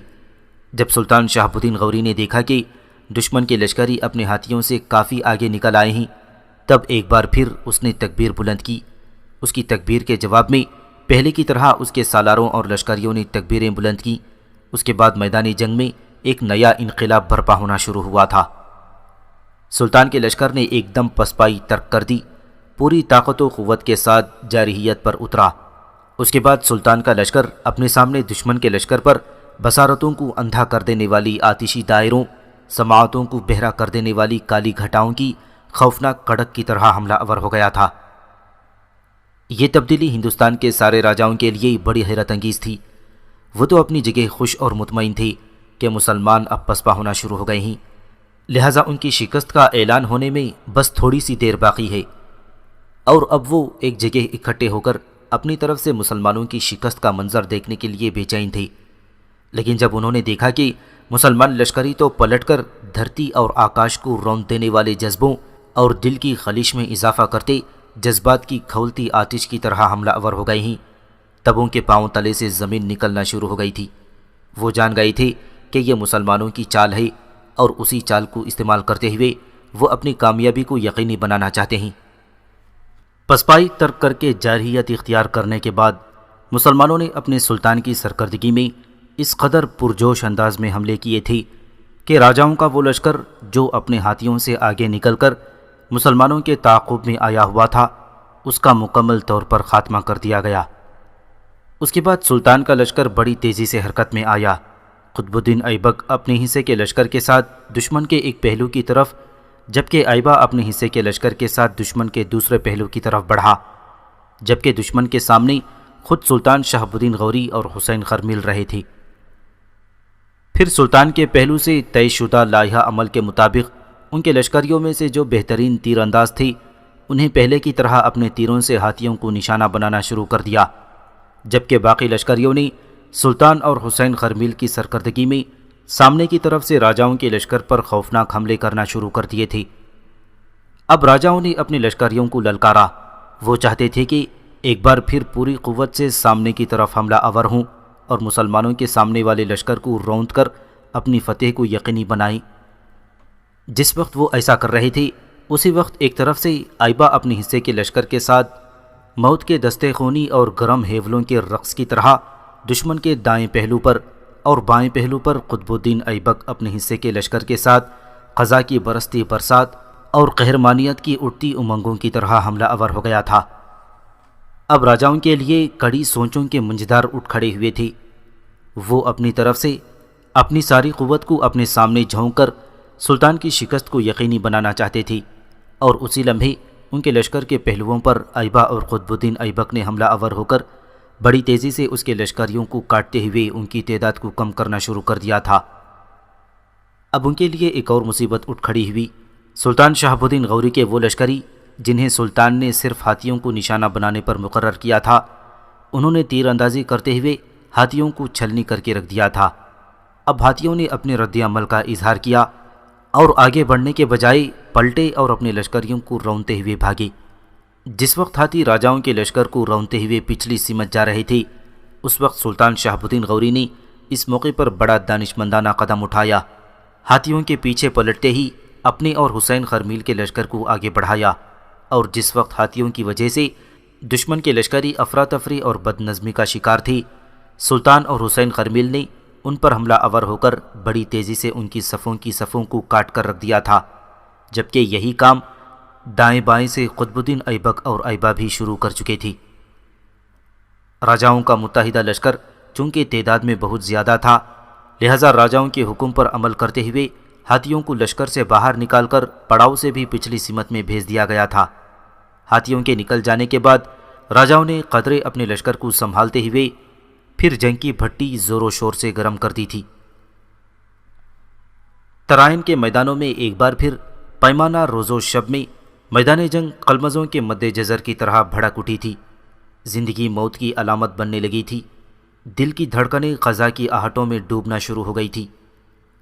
جب سلطان شہاب الدین غوری نے دیکھا کہ دشمن کے لشکری اپنے ہاتھیوں سے کافی آگے نکل آئے ہیں، تب ایک بار پھر اس نے تکبیر بلند کی۔ اس کی تکبیر کے جواب میں پہلے کی طرح اس کے سالاروں اور لشکریوں نے تکبیریں بلند کیں۔ اس کے بعد میدان جنگ میں ایک نیا انقلاب برپا ہونا شروع ہوا تھا۔ سلطان کے لشکر نے ایک دم پسپائی ترک کر دی، پوری طاقت و قوت کے ساتھ جارحیت پر اترا۔ اس کے بعد سلطان کا لشکر اپنے سامنے دشمن کے لشکر پر بصارتوں کو اندھا کر دینے والی آتشی دائروں، سماعتوں کو بہرا کر دینے والی کالی گھٹاؤں کی خوفناک کڑک کی طرح حملہ آور ہو گیا تھا۔ یہ تبدیلی ہندوستان کے سارے راجاؤں کے لیے بڑی حیرت انگیز تھی۔ وہ تو اپنی جگہ خوش اور مطمئن تھے کہ مسلمان اب پسپا ہونا شروع ہو گئے ہیں، لہٰذا ان کی شکست کا اعلان ہونے میں بس تھوڑی سی دیر باقی ہے، اور اب وہ ایک جگہ اکٹھے ہو کر اپنی طرف سے مسلمانوں کی شکست کا منظر دیکھنے کے لیے بے چین تھے۔ لیکن جب انہوں نے دیکھا کہ مسلمان لشکری تو پلٹ کر دھرتی اور آکاش کو روند دینے والے جذبوں اور دل کی خلیش میں اضافہ کرتے جذبات کی کھولتی آتش کی طرح حملہ آور ہو گئے ہیں، تب ان کے پاؤں تلے سے زمین نکلنا شروع ہو گئی تھی۔ وہ جان گئے تھے کہ یہ مسلمانوں کی چال ہے، اور اسی چال کو استعمال کرتے ہوئے وہ اپنی کامیابی کو یقینی بنانا چاہتے ہیں۔ پسپائی ترک کر کے جارحیت اختیار کرنے کے بعد مسلمانوں نے اپنے سلطان کی سرکردگی میں اس قدر پرجوش انداز میں حملے کیے تھے کہ راجاؤں کا وہ لشکر جو اپنے ہاتھیوں سے آگے نکل کر مسلمانوں کے تعاقب میں آیا ہوا تھا، اس کا مکمل طور پر خاتمہ کر دیا گیا۔ اس کے بعد سلطان کا لشکر بڑی تیزی سے حرکت میں آیا۔ قطب الدین ایبک اپنے حصے کے لشکر کے ساتھ دشمن کے ایک پہلو کی طرف، جبکہ ایبا اپنے حصے کے لشکر کے ساتھ دشمن کے دوسرے پہلو کی طرف بڑھا، جبکہ دشمن کے سامنے خود سلطان شہاب الدین غوری اور حسین خرمیل رہے تھے۔ پھر سلطان کے پہلو سے طے شدہ لائحہ عمل کے مطابق ان کے لشکریوں میں سے جو بہترین تیر انداز تھے، انہیں پہلے کی طرح اپنے تیروں سے ہاتھیوں کو نشانہ بنانا شروع کر دیا، جبکہ باقی لشکریوں نے سلطان اور حسین خرمیل کی سرکردگی میں سامنے کی طرف سے راجاؤں کے لشکر پر خوفناک حملے کرنا شروع کر دیے تھے۔ اب راجاؤں نے اپنے لشکریوں کو للکارا۔ وہ چاہتے تھے کہ ایک بار پھر پوری قوت سے سامنے کی طرف حملہ آور ہوں اور مسلمانوں کے سامنے والے لشکر کو روند کر اپنی فتح کو یقینی بنائیں۔ جس وقت وہ ایسا کر رہے تھے، اسی وقت ایک طرف سے ایبا اپنے حصے کے لشکر کے ساتھ موت کے دستے خونی اور گرم ہیولوں کے رقص کی طرح دشمن کے دائیں پہلو پر اور بائیں پہلو پر قطب الدین ایبک اپنے حصے کے لشکر کے ساتھ قضا کی برستی برسات اور قہرمانیت کی اٹھتی امنگوں کی طرح حملہ آور ہو گیا تھا۔ اب راجاؤں کے لیے کڑی سوچوں کے منجدار اٹھ کھڑے ہوئے تھے۔ وہ اپنی طرف سے اپنی ساری قوت کو اپنے سامنے جھونک کر سلطان کی شکست کو یقینی بنانا چاہتے تھے، اور اسی لمحے ان کے لشکر کے پہلوؤں پر ایبا اور قطب الدین ایبک نے حملہ آور ہو کر بڑی تیزی سے اس کے لشکریوں کو کاٹتے ہوئے ان کی تعداد کو کم کرنا شروع کر دیا تھا۔ اب ان کے لیے ایک اور مصیبت اٹھ کھڑی ہوئی۔ سلطان شہاب الدین غوری کے وہ لشکری جنہیں سلطان نے صرف ہاتھیوں کو نشانہ بنانے پر مقرر کیا تھا، انہوں نے تیر اندازی کرتے ہوئے ہاتھیوں کو چھلنی کر کے رکھ دیا تھا۔ اب ہاتھیوں نے اپنے رد عمل کا اظہار کیا اور آگے بڑھنے کے بجائے پلٹے اور اپنے لشکریوں کو رونتے ہوئے بھاگے۔ جس وقت ہاتھی راجاؤں کے لشکر کو رونتے ہوئے پچھلی سمت جا رہے تھے، اس وقت سلطان شہاب الدین غوری نے اس موقع پر بڑا دانشمندانہ قدم اٹھایا۔ ہاتھیوں کے پیچھے پلٹتے ہی اپنے اور حسین خرمیل کے لشکر کو آگے بڑھایا، اور جس وقت ہاتھیوں کی وجہ سے دشمن کے لشکری افراتفری اور بد نظمی کا شکار تھی، سلطان اور حسین خرمیل نے ان پر حملہ آور ہو کر بڑی تیزی سے ان کی صفوں کو کاٹ کر رکھ دیا تھا، جبکہ یہی کام دائیں بائیں سے قطب الدین ایبک اور ایبا بھی شروع کر چکے تھی۔ راجاؤں کا متحدہ لشکر چونکہ تعداد میں بہت زیادہ تھا، لہذا راجاؤں کے حکم پر عمل کرتے ہوئے ہاتھیوں کو لشکر سے باہر نکال کر پڑاؤ سے بھی پچھلی سمت میں بھیج دیا گیا تھا۔ ہاتھیوں کے نکل جانے کے بعد راجاؤں نے قدرے اپنے لشکر کو سنبھالتے ہوئے پھر جنگ کی بھٹی زور و شور سے گرم کر دی تھی۔ ترائن کے میدانوں میں ایک بار پھر پیمانہ روز و شب میں میدان جنگ قلمزوں کے مد جزر کی طرح بھڑک اٹھی تھی۔ زندگی موت کی علامت بننے لگی تھی۔ دل کی دھڑکنیں قضا کی آہٹوں میں ڈوبنا شروع ہو گئی تھی۔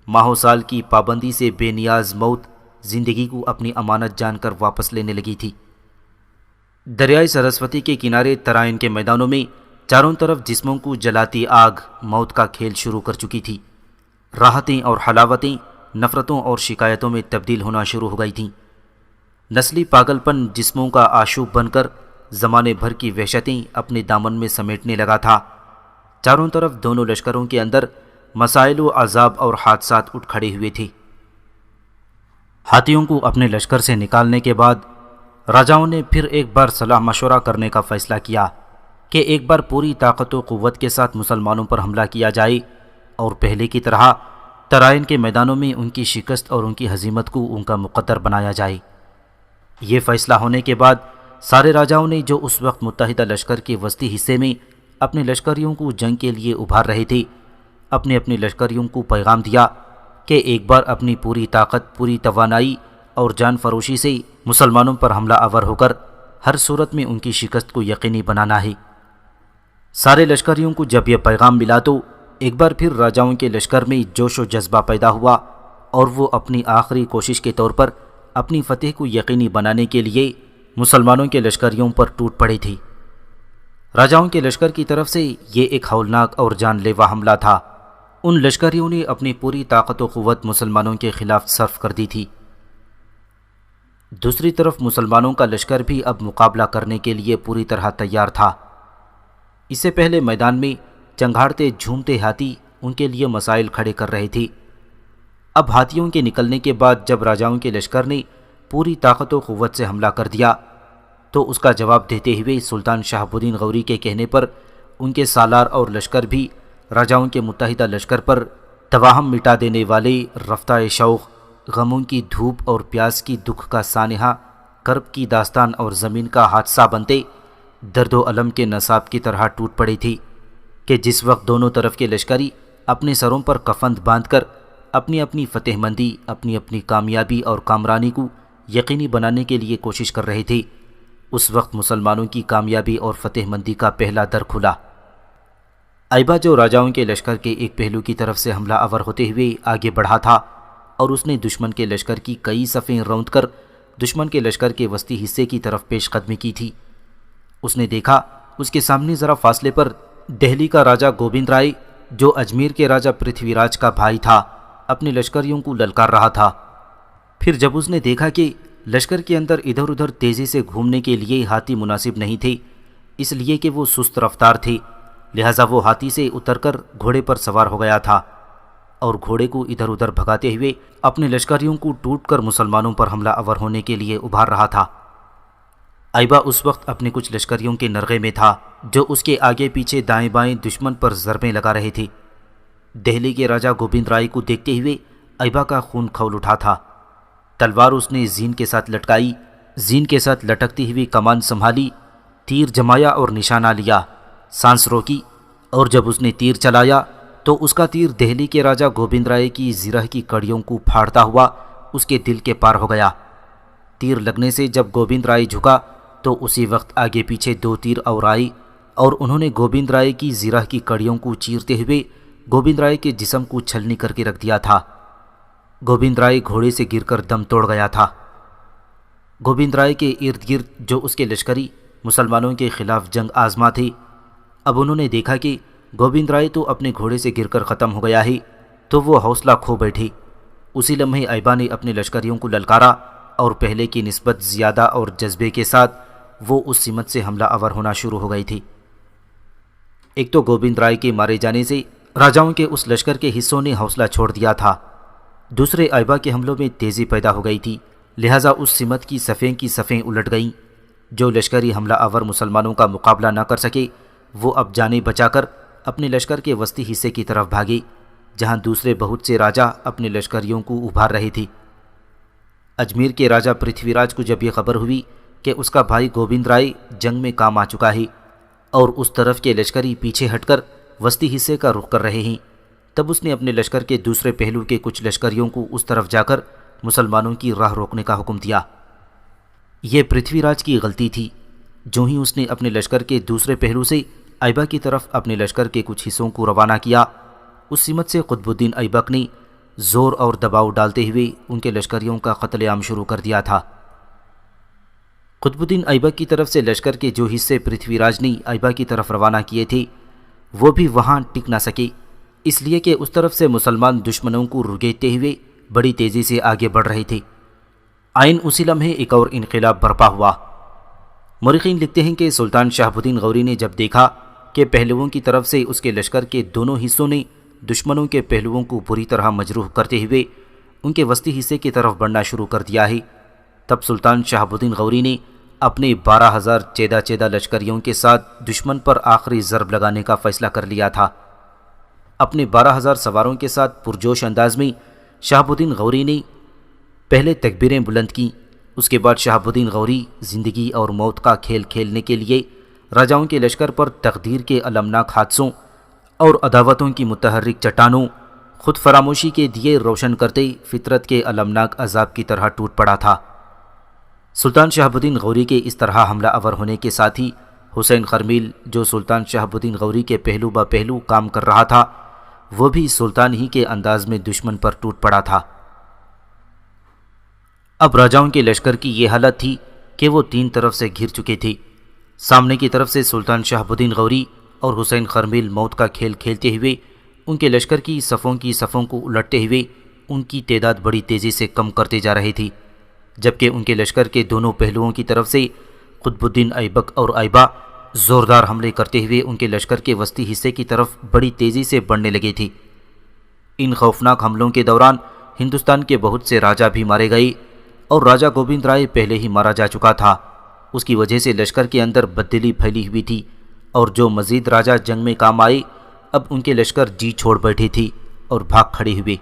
ماہ و سال کی پابندی سے بے نیاز موت زندگی کو اپنی امانت جان کر واپس لینے لگی تھی۔ دریائے سرسوتی کے کنارے ترائن کے میدانوں میں چاروں طرف جسموں کو جلاتی آگ موت کا کھیل شروع کر چکی تھی۔ راحتیں اور حلاوتیں نفرتوں اور شکایتوں میں تبدیل ہونا شروع ہو گئی تھیں۔ نسلی پاگل پن جسموں کا آشوب بن کر زمانے بھر کی وحشتیں اپنے دامن میں سمیٹنے لگا تھا۔ چاروں طرف دونوں لشکروں کے اندر مسائل و عذاب اور حادثات اٹھ کھڑے ہوئے تھے۔ ہاتھیوں کو اپنے لشکر سے نکالنے کے بعد راجاؤں نے پھر ایک بار صلاح مشورہ کرنے کا فیصلہ کیا کہ ایک بار پوری طاقت و قوت کے ساتھ مسلمانوں پر حملہ کیا جائے اور پہلے کی طرح ترائن کے میدانوں میں ان کی شکست اور ان کی ہزیمت کو ان کا مقدر بنایا جائے۔ یہ فیصلہ ہونے کے بعد سارے راجاؤں نے جو اس وقت متحدہ لشکر کے وسطی حصے میں اپنے لشکریوں کو جنگ کے لیے ابھار رہے تھے، اپنے لشکریوں کو پیغام دیا کہ ایک بار اپنی پوری طاقت، پوری توانائی اور جان فروشی سے مسلمانوں پر حملہ آور ہو کر ہر صورت میں ان کی شکست کو یقینی بنانا ہے۔ سارے لشکریوں کو جب یہ پیغام ملا تو ایک بار پھر راجاؤں کے لشکر میں جوش و جذبہ پیدا ہوا اور وہ اپنی آخری کوشش کے طور پر اپنی فتح کو یقینی بنانے کے لیے مسلمانوں کے لشکریوں پر ٹوٹ پڑے تھے۔ راجاؤں کے لشکر کی طرف سے یہ ایک ہولناک اور جان لیوا حملہ تھا۔ ان لشکریوں نے اپنی پوری طاقت و قوت مسلمانوں کے خلاف صرف کر دی تھی۔ دوسری طرف مسلمانوں کا لشکر بھی اب مقابلہ کرنے کے لیے پوری طرح تیار تھا۔ اس سے پہلے میدان میں چنگھاڑتے جھومتے ہاتھی ان کے لیے مسائل کھڑے کر رہے تھے۔ اب ہاتھیوں کے نکلنے کے بعد جب راجاؤں کے لشکر نے پوری طاقت و قوت سے حملہ کر دیا تو اس کا جواب دیتے ہوئے سلطان شہاب الدین غوری کے کہنے پر ان کے سالار اور لشکر بھی راجاؤں کے متحدہ لشکر پر توہم مٹا دینے والے رفتہ شوق، غموں کی دھوپ اور پیاس کی دکھ کا سانحہ، کرب کی داستان اور زمین کا حادثہ بنتے درد و الم کے نصاب کی طرح ٹوٹ پڑی تھی کہ جس وقت دونوں طرف کے لشکری اپنے سروں پر کفن باندھ کر اپنی اپنی فتح مندی، اپنی کامیابی اور کامرانی کو یقینی بنانے کے لیے کوشش کر رہے تھے، اس وقت مسلمانوں کی کامیابی اور فتح مندی کا پہلا در کھلا۔ ایبا جو راجاؤں کے لشکر کے ایک پہلو کی طرف سے حملہ آور ہوتے ہوئے آگے بڑھا تھا اور اس نے دشمن کے لشکر کی کئی صفیں روند کر دشمن کے لشکر کے وسطی حصے کی طرف پیش قدمی کی تھی۔ اس نے دیکھا اس کے سامنے ذرا فاصلے پر دہلی کا راجہ گوبند رائے جو اجمیر کے راجہ پرتھوی راج کا بھائی تھا اپنے لشکریوں کو للکار رہا تھا۔ پھر جب اس نے دیکھا کہ لشکر کے اندر ادھر ادھر تیزی سے گھومنے کے لیے ہاتھی مناسب نہیں تھے، اس لیے کہ وہ سست رفتار تھے، لہٰذا وہ ہاتھی سے اتر کر گھوڑے پر سوار ہو گیا تھا اور گھوڑے کو ادھر ادھر بھگاتے ہوئے اپنے لشکریوں کو ٹوٹ کر مسلمانوں پر حملہ آور ہونے کے لیے ابھار رہا تھا۔ ایبا اس وقت اپنے کچھ لشکریوں کے نرغے میں تھا جو اس کے آگے پیچھے دائیں بائیں دشمن پر ضربیں لگا رہے تھے۔ دہلی کے راجہ گوبند رائے کو دیکھتے ہوئے ایبا کا خون کھول اٹھا تھا۔ تلوار اس نے زین کے ساتھ لٹکائی، زین کے ساتھ لٹکتی ہوئی کمان سنبھالی، تیر جمایا اور نشانہ لیا، سانس روکی، اور جب اس نے تیر چلایا تو اس کا تیر دہلی کے راجہ گوبند رائے کی زرہ کی کڑیوں کو پھاڑتا ہوا اس کے دل کے پار ہو گیا۔ تیر لگنے سے جب گوبند رائے جھکا تو اسی وقت آگے پیچھے دو تیر اور آئی اور انہوں نے گوبند رائے کی زرہ کی کڑیوں کو چیرتے ہوئے گوبند رائے کے جسم کو چھلنی کر کے رکھ دیا تھا۔ گوبند رائے گھوڑے سے گر کر دم توڑ گیا تھا۔ گوبند رائے کے ارد گرد جو اس کے لشکری مسلمانوں کے خلاف جنگ آزما تھے، اب انہوں نے دیکھا کہ گوبند رائے تو اپنے گھوڑے سے گر کر ختم ہو گیا ہے تو وہ حوصلہ کھو بیٹھے۔ اسی لمحے ایبا نے اپنے لشکریوں کو للکارا اور پہلے کی نسبت زیادہ اور جذبے کے ساتھ وہ اس سمت سے حملہ آور ہونا شروع ہو گئی تھی۔ ایک تو گوبند رائے کے مارے جانے سے راجاؤں کے اس لشکر کے حصوں نے حوصلہ چھوڑ دیا تھا، دوسرے ایبا کے حملوں میں تیزی پیدا ہو گئی تھی، لہٰذا اس سمت کی صفیں الٹ گئیں۔ جو لشکری حملہ آور مسلمانوں کا مقابلہ نہ کر سکے وہ اب جانیں بچا کر اپنے لشکر کے وسطی حصے کی طرف بھاگے جہاں دوسرے بہت سے راجہ اپنے لشکریوں کو ابھار رہے تھے۔ اجمیر کے راجہ پرتھوی راج کو جب یہ خبر ہوئی کہ اس کا بھائی گوبند رائے جنگ میں کام آ چکا ہے اور اس طرف کے لشکری پیچھے ہٹ کر وسطی حصے کا رخ کر رہے ہیں، تب اس نے اپنے لشکر کے دوسرے پہلو کے کچھ لشکریوں کو اس طرف جا کر مسلمانوں کی راہ روکنے کا حکم دیا۔ یہ پرتھوی راج کی غلطی تھی۔ جو ہی اس نے اپنے لشکر کے دوسرے پہلو سے ایبک کی طرف اپنے لشکر کے کچھ حصوں کو روانہ کیا، اس سمت سے قطب الدین ایبک نے زور اور دباؤ ڈالتے ہوئے ان کے لشکریوں کا قتل عام شروع کر دیا تھا۔ قطب الدین ایبک کی طرف سے لشکر کے جو حصے پرتھوی راج نے ایبک کی طرف روانہ کیے تھے وہ بھی وہاں ٹک نہ سکے، اس لیے کہ اس طرف سے مسلمان دشمنوں کو رگیتے ہوئے بڑی تیزی سے آگے بڑھ رہے تھے۔ آئین اسی لمحے ایک اور انقلاب برپا ہوا۔ مورخین لکھتے ہیں کہ سلطان شہاب الدین غوری نے جب دیکھا کہ پہلوؤں کی طرف سے اس کے لشکر کے دونوں حصوں نے دشمنوں کے پہلوؤں کو بری طرح مجروح کرتے ہوئے ان کے وسطی حصے کی طرف بڑھنا شروع کر دیا ہے، تب سلطان شہاب الدین غوری نے اپنے 12,000 چیدہ لشکریوں کے ساتھ دشمن پر آخری ضرب لگانے کا فیصلہ کر لیا تھا۔ اپنے 12,000 سواروں کے ساتھ پرجوش انداز میں شہاب الدین غوری نے پہلے تکبیریں بلند کیں۔ اس کے بعد شہاب الدین غوری زندگی اور موت کا کھیل کھیلنے کے لیے راجاؤں کے لشکر پر تقدیر کے المناک حادثوں اور عداوتوں کی متحرک چٹانوں، خود فراموشی کے دیے روشن کرتے فطرت کے المناک عذاب کی طرح ٹوٹ پڑا تھا۔ سلطان شہاب الدین غوری کے اس طرح حملہ آور ہونے کے ساتھ ہی حسین خرمیل، جو سلطان شہاب الدین غوری کے پہلو بہ پہلو کام کر رہا تھا، وہ بھی سلطان ہی کے انداز میں دشمن پر ٹوٹ پڑا تھا۔ اب راجاؤں کے لشکر کی یہ حالت تھی کہ وہ 3 طرف سے گھر چکے تھے۔ سامنے کی طرف سے سلطان شہاب الدین غوری اور حسین خرمیل موت کا کھیل کھیلتے ہوئے ان کے لشکر کی صفوں کو الٹتے ہوئے ان کی تعداد بڑی تیزی سے کم کرتے جا رہی تھی، جبکہ ان کے لشکر کے دونوں پہلوؤں کی طرف سے قطب الدین ایبک اور ایبا زوردار حملے کرتے ہوئے ان کے لشکر کے وسطی حصے کی طرف بڑی تیزی سے بڑھنے لگے تھے۔ ان خوفناک حملوں کے دوران ہندوستان کے بہت سے راجا بھی مارے گئے، اور راجا گوبند رائے پہلے ہی مارا جا چکا تھا۔ اس کی وجہ سے لشکر کے اندر بددلی پھیلی ہوئی تھی، اور جو مزید راجا جنگ میں کام آئے اب ان کے لشکر جی چھوڑ بیٹھے تھی اور بھاگ کھڑے ہوئے۔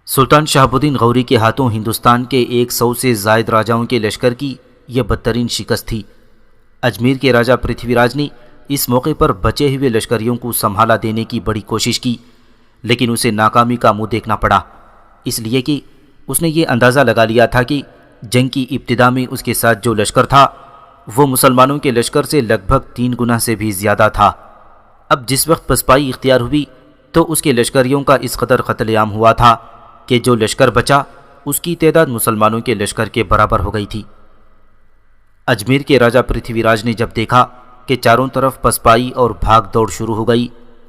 سلطان شہاب الدین غوری کے ہاتھوں ہندوستان کے 100 سے زائد راجاؤں کے لشکر کی یہ بدترین شکست تھی۔ اجمیر کے راجا پرتھوی راج نے اس موقع پر بچے ہوئے لشکریوں کو سنبھالا دینے کی بڑی کوشش کی، لیکن اسے ناکامی کا منہ دیکھنا پڑا، اس لیے کہ اس نے یہ اندازہ لگا لیا تھا کہ جنگ کی ابتدا میں اس کے ساتھ جو لشکر تھا وہ مسلمانوں کے لشکر سے لگ بھگ 3 گنا سے بھی زیادہ تھا۔ اب جس وقت پسپائی اختیار ہوئی تو اس کے لشکریوں کا اس قدر قتل عام ہوا تھا کہ جو لشکر بچا اس کی تعداد مسلمانوں کے لشکر کے برابر ہو گئی تھی۔ اجمیر کے راجا پرتھوی راج نے جب دیکھا کہ چاروں طرف پسپائی اور بھاگ دوڑ شروع ہو گئی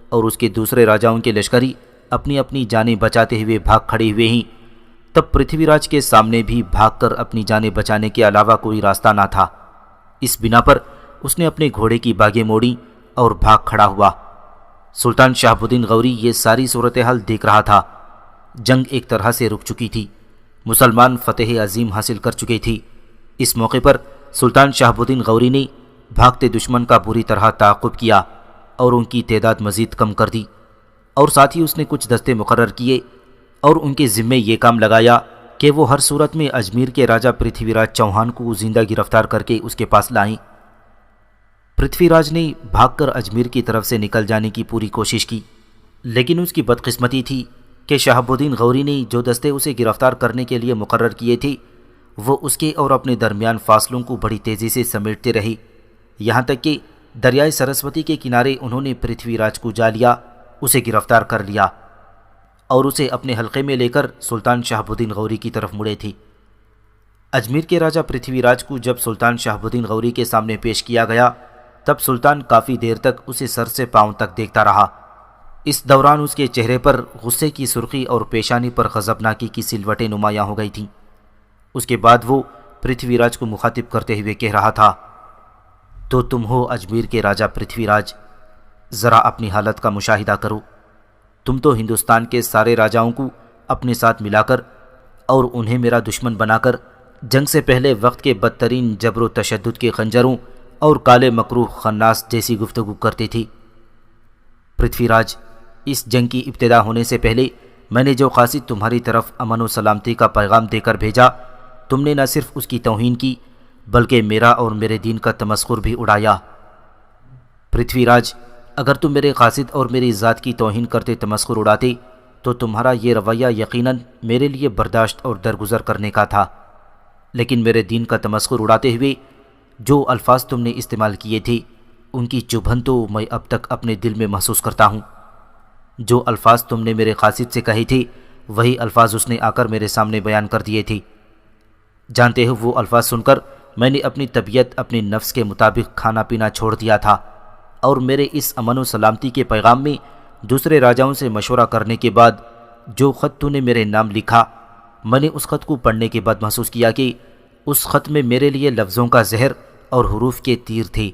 اور اس کے دوسرے راجاؤں کے لشکری اپنی اپنی جانیں بچاتے ہوئے بھاگ کھڑے ہوئے ہیں، تب پرتھوی راج کے سامنے بھی بھاگ کر اپنی جانیں بچانے کے علاوہ کوئی راستہ نہ تھا۔ اس بنا پر اس نے اپنے گھوڑے کی باگیں موڑی اور بھاگ کھڑا ہوا۔ سلطان شہاب الدین غوری یہ ساری صورتحال دیکھ رہا تھا۔ جنگ ایک طرح سے رک چکی تھی، مسلمان فتح عظیم حاصل کر چکے تھے۔ اس موقع پر سلطان شہاب الدین غوری نے بھاگتے دشمن کا بری طرح تعاقب کیا اور ان کی تعداد مزید کم کر دی، اور ساتھ ہی اس نے کچھ دستے مقرر کیے اور ان کے ذمے یہ کام لگایا کہ وہ ہر صورت میں اجمیر کے راجا پرتھوی راج چوہان کو زندہ گرفتار کر کے اس کے پاس لائیں۔ پرتھوی راج نے بھاگ کر اجمیر کی طرف سے نکل جانے کی پوری کوشش کی، لیکن اس کی بدقسمتی تھی کہ شہاب الدین غوری نے جو دستے اسے گرفتار کرنے کے لیے مقرر کیے تھے وہ اس کے اور اپنے درمیان فاصلوں کو بڑی تیزی سے سمیٹتے رہے، یہاں تک کہ دریائے سرسوتی کے کنارے انہوں نے پرتھوی راج کو جا لیا، اسے گرفتار کر لیا اور اسے اپنے حلقے میں لے کر سلطان شہاب الدین غوری کی طرف مڑے تھے۔ اجمیر کے راجا پرتھوی راج کو جب سلطان شہاب الدین غوری کے سامنے پیش کیا گیا تب سلطان کافی دیر تک اسے سر سے پاؤں تک دیکھتا رہا۔ اس دوران اس کے چہرے پر غصے کی سرخی اور پیشانی پر غضبناکی کی سلوٹیں نمایاں ہو گئی تھیں۔ اس کے بعد وہ پرتھوی راج کو مخاطب کرتے ہوئے کہہ رہا تھا، تو تم ہو اجمیر کے راجا پرتھوی راج، ذرا اپنی حالت کا مشاہدہ کرو۔ تم تو ہندوستان کے سارے راجاؤں کو اپنے ساتھ ملا کر اور انہیں میرا دشمن بنا کر جنگ سے پہلے وقت کے بدترین جبر و تشدد کے خنجروں اور کالے مکروہ خناس جیسی گفتگو کرتے تھے۔ پرتھوی راج، اس جنگ کی ابتدا ہونے سے پہلے میں نے جو قاصد تمہاری طرف امن و سلامتی کا پیغام دے کر بھیجا، تم نے نہ صرف اس کی توہین کی بلکہ میرا اور میرے دین کا تمسخر بھی اڑایا۔ پرتھوی راج، اگر تم میرے قاصد اور میری ذات کی توہین کرتے تمسخر اڑاتے تو تمہارا یہ رویہ یقیناً میرے لیے برداشت اور درگزر کرنے کا تھا، لیکن میرے دین کا تمسخر اڑاتے ہوئے جو الفاظ تم نے استعمال کیے تھے ان کی چبھن تو میں اب تک اپنے دل میں محسوس کرتا ہوں۔ جو الفاظ تم نے میرے قاصد سے کہے تھے وہی الفاظ اس نے آ کر میرے سامنے بیان کر دیے تھے۔ جانتے ہو وہ الفاظ سن کر میں نے اپنی طبیعت اپنے نفس کے مطابق کھانا پینا چھوڑ دیا تھا، اور میرے اس امن و سلامتی کے پیغام میں دوسرے راجاؤں سے مشورہ کرنے کے بعد جو خط تو نے میرے نام لکھا، میں نے اس خط کو پڑھنے کے بعد محسوس کیا کہ اس خط میں میرے لیے لفظوں کا زہر اور حروف کے تیر تھے۔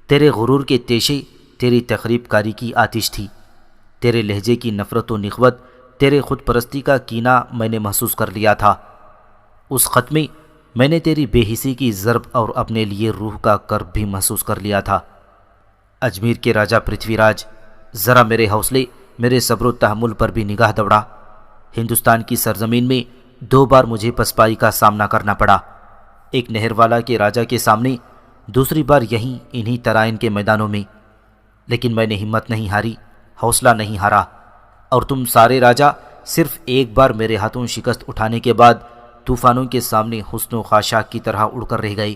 تیرے غرور کے تیشے، تیری تخریب کاری کی آتش تھی۔ تیرے لہجے کی نفرت و نخوت، تیرے خود پرستی کا کینہ میں نے محسوس کر لیا تھا۔ اس خط میں میں نے تیری بے حسی کی ضرب اور اپنے لیے روح کا کرب بھی محسوس کر لیا تھا۔ اجمیر کے راجہ پرتھوی راج، ذرا میرے حوصلے، میرے صبر و تحمل پر بھی نگاہ دوڑا۔ ہندوستان کی سرزمین میں 2 بار مجھے پسپائی کا سامنا کرنا پڑا، ایک نہروالا کے راجہ کے سامنے، دوسری بار یہیں انہی ترائن کے میدانوں میں، لیکن میں نے ہمت نہیں ہاری، حوصلہ نہیں ہارا، اور تم سارے راجہ صرف ایک بار میرے ہاتھوں شکست اٹھانے کے بعد طوفانوں کے سامنے حسن و خاشاک کی طرح اڑ کر رہ گئے۔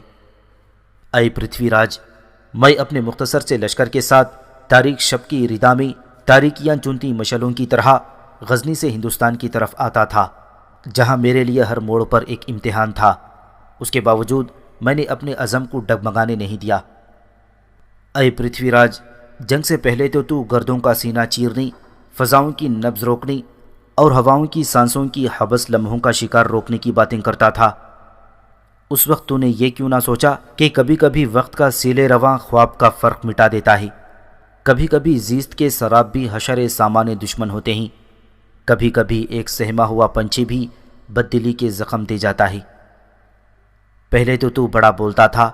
اے پرتھوی راج، میں اپنے مختصر سے لشکر کے ساتھ تاریک شب کی ردا میں تاریکیاں چنتی مشلوں کی طرح غزنی سے ہندوستان کی طرف آتا تھا، جہاں میرے لیے ہر موڑ پر ایک امتحان تھا۔ اس کے باوجود میں نے اپنے عزم کو ڈگمگانے نہیں دیا۔ اے پرتھوی راج، جنگ سے پہلے تو گردوں کا سینہ چیرنے، فضاؤں کی نبض روکنے اور ہواؤں کی سانسوں کی حبس لمحوں کا شکار روکنے کی باتیں کرتا تھا۔ اس وقت تو نے یہ کیوں نہ سوچا کہ کبھی کبھی وقت کا سیلے رواں خواب کا فرق مٹا دیتا ہے، کبھی کبھی زیست کے سراب بھی حشر سامان دشمن ہوتے ہیں، کبھی کبھی ایک سہما ہوا پنچھی بھی بددلی کے زخم دے جاتا ہے۔ پہلے تو بڑا بولتا تھا،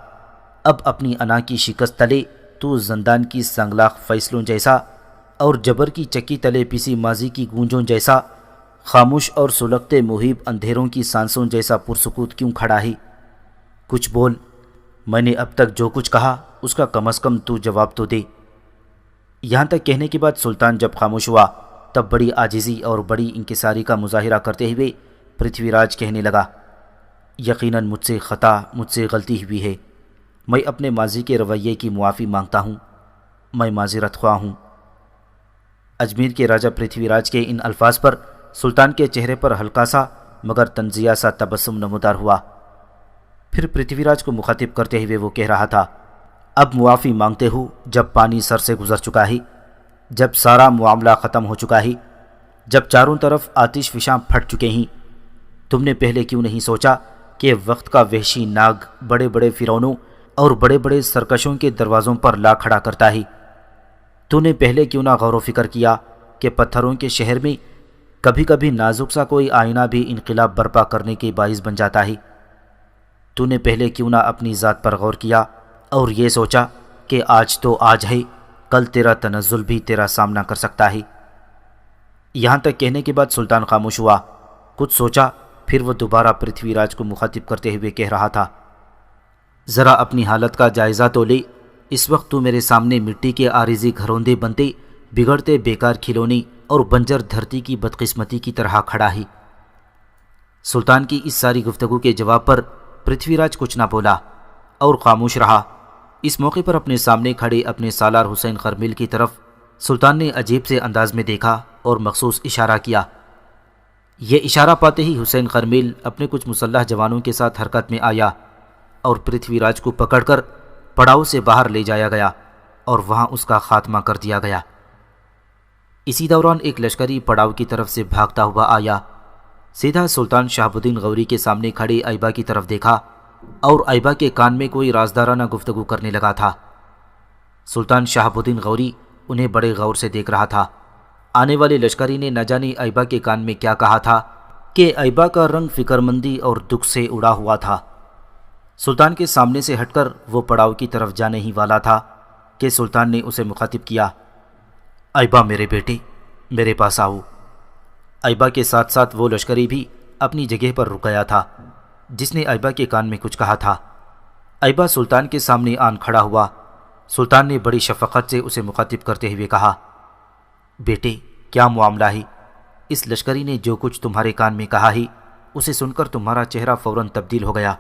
اب اپنی انا کی شکست تلے تو زندان کی سنگلاخ فیصلوں جیسا اور جبر کی چکی تلے پسی ماضی کی گونجوں جیسا، خاموش اور سلگتے محیب اندھیروں کی سانسوں جیسا پرسکوت کیوں کھڑا ہے؟ کچھ بول، میں نے اب تک جو کچھ کہا اس کا کم از کم تو جواب تو دے۔ یہاں تک کہنے کے بعد سلطان جب خاموش ہوا تب بڑی عاجزی اور بڑی انکساری کا مظاہرہ کرتے ہوئے پرتھوی راج کہنے لگا، یقیناً مجھ سے خطا، مجھ سے غلطی ہوئی ہے، میں اپنے ماضی کے رویے کی معافی مانگتا ہوں، میں معذرت خواہ ہوں۔ اجمیر کے راجہ پرتھوی راج کے ان الفاظ پر سلطان کے چہرے پر ہلکا سا مگر تنزیہ سا تبسم نمودار ہوا۔ پھر پرتھوی راج کو مخاطب کرتے ہوئے وہ کہہ رہا تھا، اب معافی مانگتے ہو جب پانی سر سے گزر چکا ہے، جب سارا معاملہ ختم ہو چکا ہے، جب چاروں طرف آتش فشاں پھٹ چکے ہیں، تم نے پہلے کیوں نہیں سوچا کہ وقت کا وحشی ناگ بڑے بڑے فرعونوں اور بڑے بڑے سرکشوں کے دروازوں پر لا کھڑا کرتا ہے؟ تو نے پہلے کیوں نہ غور و فکر کیا کہ پتھروں کے شہر میں کبھی کبھی نازک سا کوئی آئینہ بھی انقلاب برپا کرنے کے باعث بن جاتا ہے؟ تو نے پہلے کیوں نہ اپنی ذات پر غور کیا اور یہ سوچا کہ آج تو آج ہے، کل تیرا تنزل بھی تیرا سامنا کر سکتا ہے؟ یہاں تک کہنے کے بعد سلطان خاموش ہوا، کچھ سوچا، پھر وہ دوبارہ پرتھوی راج کو مخاطب کرتے ہوئے کہہ رہا تھا، ذرا اپنی حالت کا جائزہ تو لے، اس وقت تو میرے سامنے مٹی کے عارضی گھروندے بنتے، بگڑتے بیکار کھلونے اور بنجر دھرتی کی بدقسمتی کی طرح کھڑا ہے۔ سلطان کی اس ساری گفتگو کے جواب پر پرتھوی راج کچھ نہ بولا اور خاموش رہا۔ اس موقع پر اپنے سامنے کھڑے اپنے سالار حسین خرمیل کی طرف سلطان نے عجیب سے انداز میں دیکھا اور مخصوص اشارہ کیا۔ یہ اشارہ پاتے ہی حسین خرمیل اپنے کچھ مسلح جوانوں کے ساتھ حرکت میں آیا اور پرتھوی راج کو پکڑ کر پڑاؤ سے باہر لے جایا گیا اور وہاں اس کا خاتمہ کر دیا گیا۔ اسی دوران ایک لشکری پڑاؤ کی طرف سے بھاگتا ہوا آیا، سیدھا سلطان شہاب الدین غوری کے سامنے کھڑے ایبا کی طرف دیکھا اور ایبا کے کان میں کوئی رازدارانہ گفتگو کرنے لگا تھا۔ سلطان شہاب الدین غوری انہیں بڑے غور سے دیکھ رہا تھا۔ آنے والے لشکری نے نہ جانے ایبا کے کان میں کیا کہا تھا کہ ایبا کا رنگ فکر مندی اور دکھ سے اڑا ہوا تھا۔ سلطان کے سامنے سے ہٹ کر وہ پڑاؤ کی طرف جانے ہی والا تھا کہ سلطان نے اسے مخاطب کیا، ایبا میرے بیٹے، میرے پاس آؤ۔ ایبا کے ساتھ ساتھ وہ لشکری بھی اپنی جگہ پر رک گیا تھا جس نے ایبا کے کان میں کچھ کہا تھا۔ ایبا سلطان کے سامنے آن کھڑا ہوا۔ سلطان نے بڑی شفقت سے اسے مخاطب کرتے ہوئے کہا، بیٹے کیا معاملہ ہے؟ اس لشکری نے جو کچھ تمہارے کان میں کہا ہے اسے سن کر تمہارا چہرہ فوراً تبدیل ہو گیا۔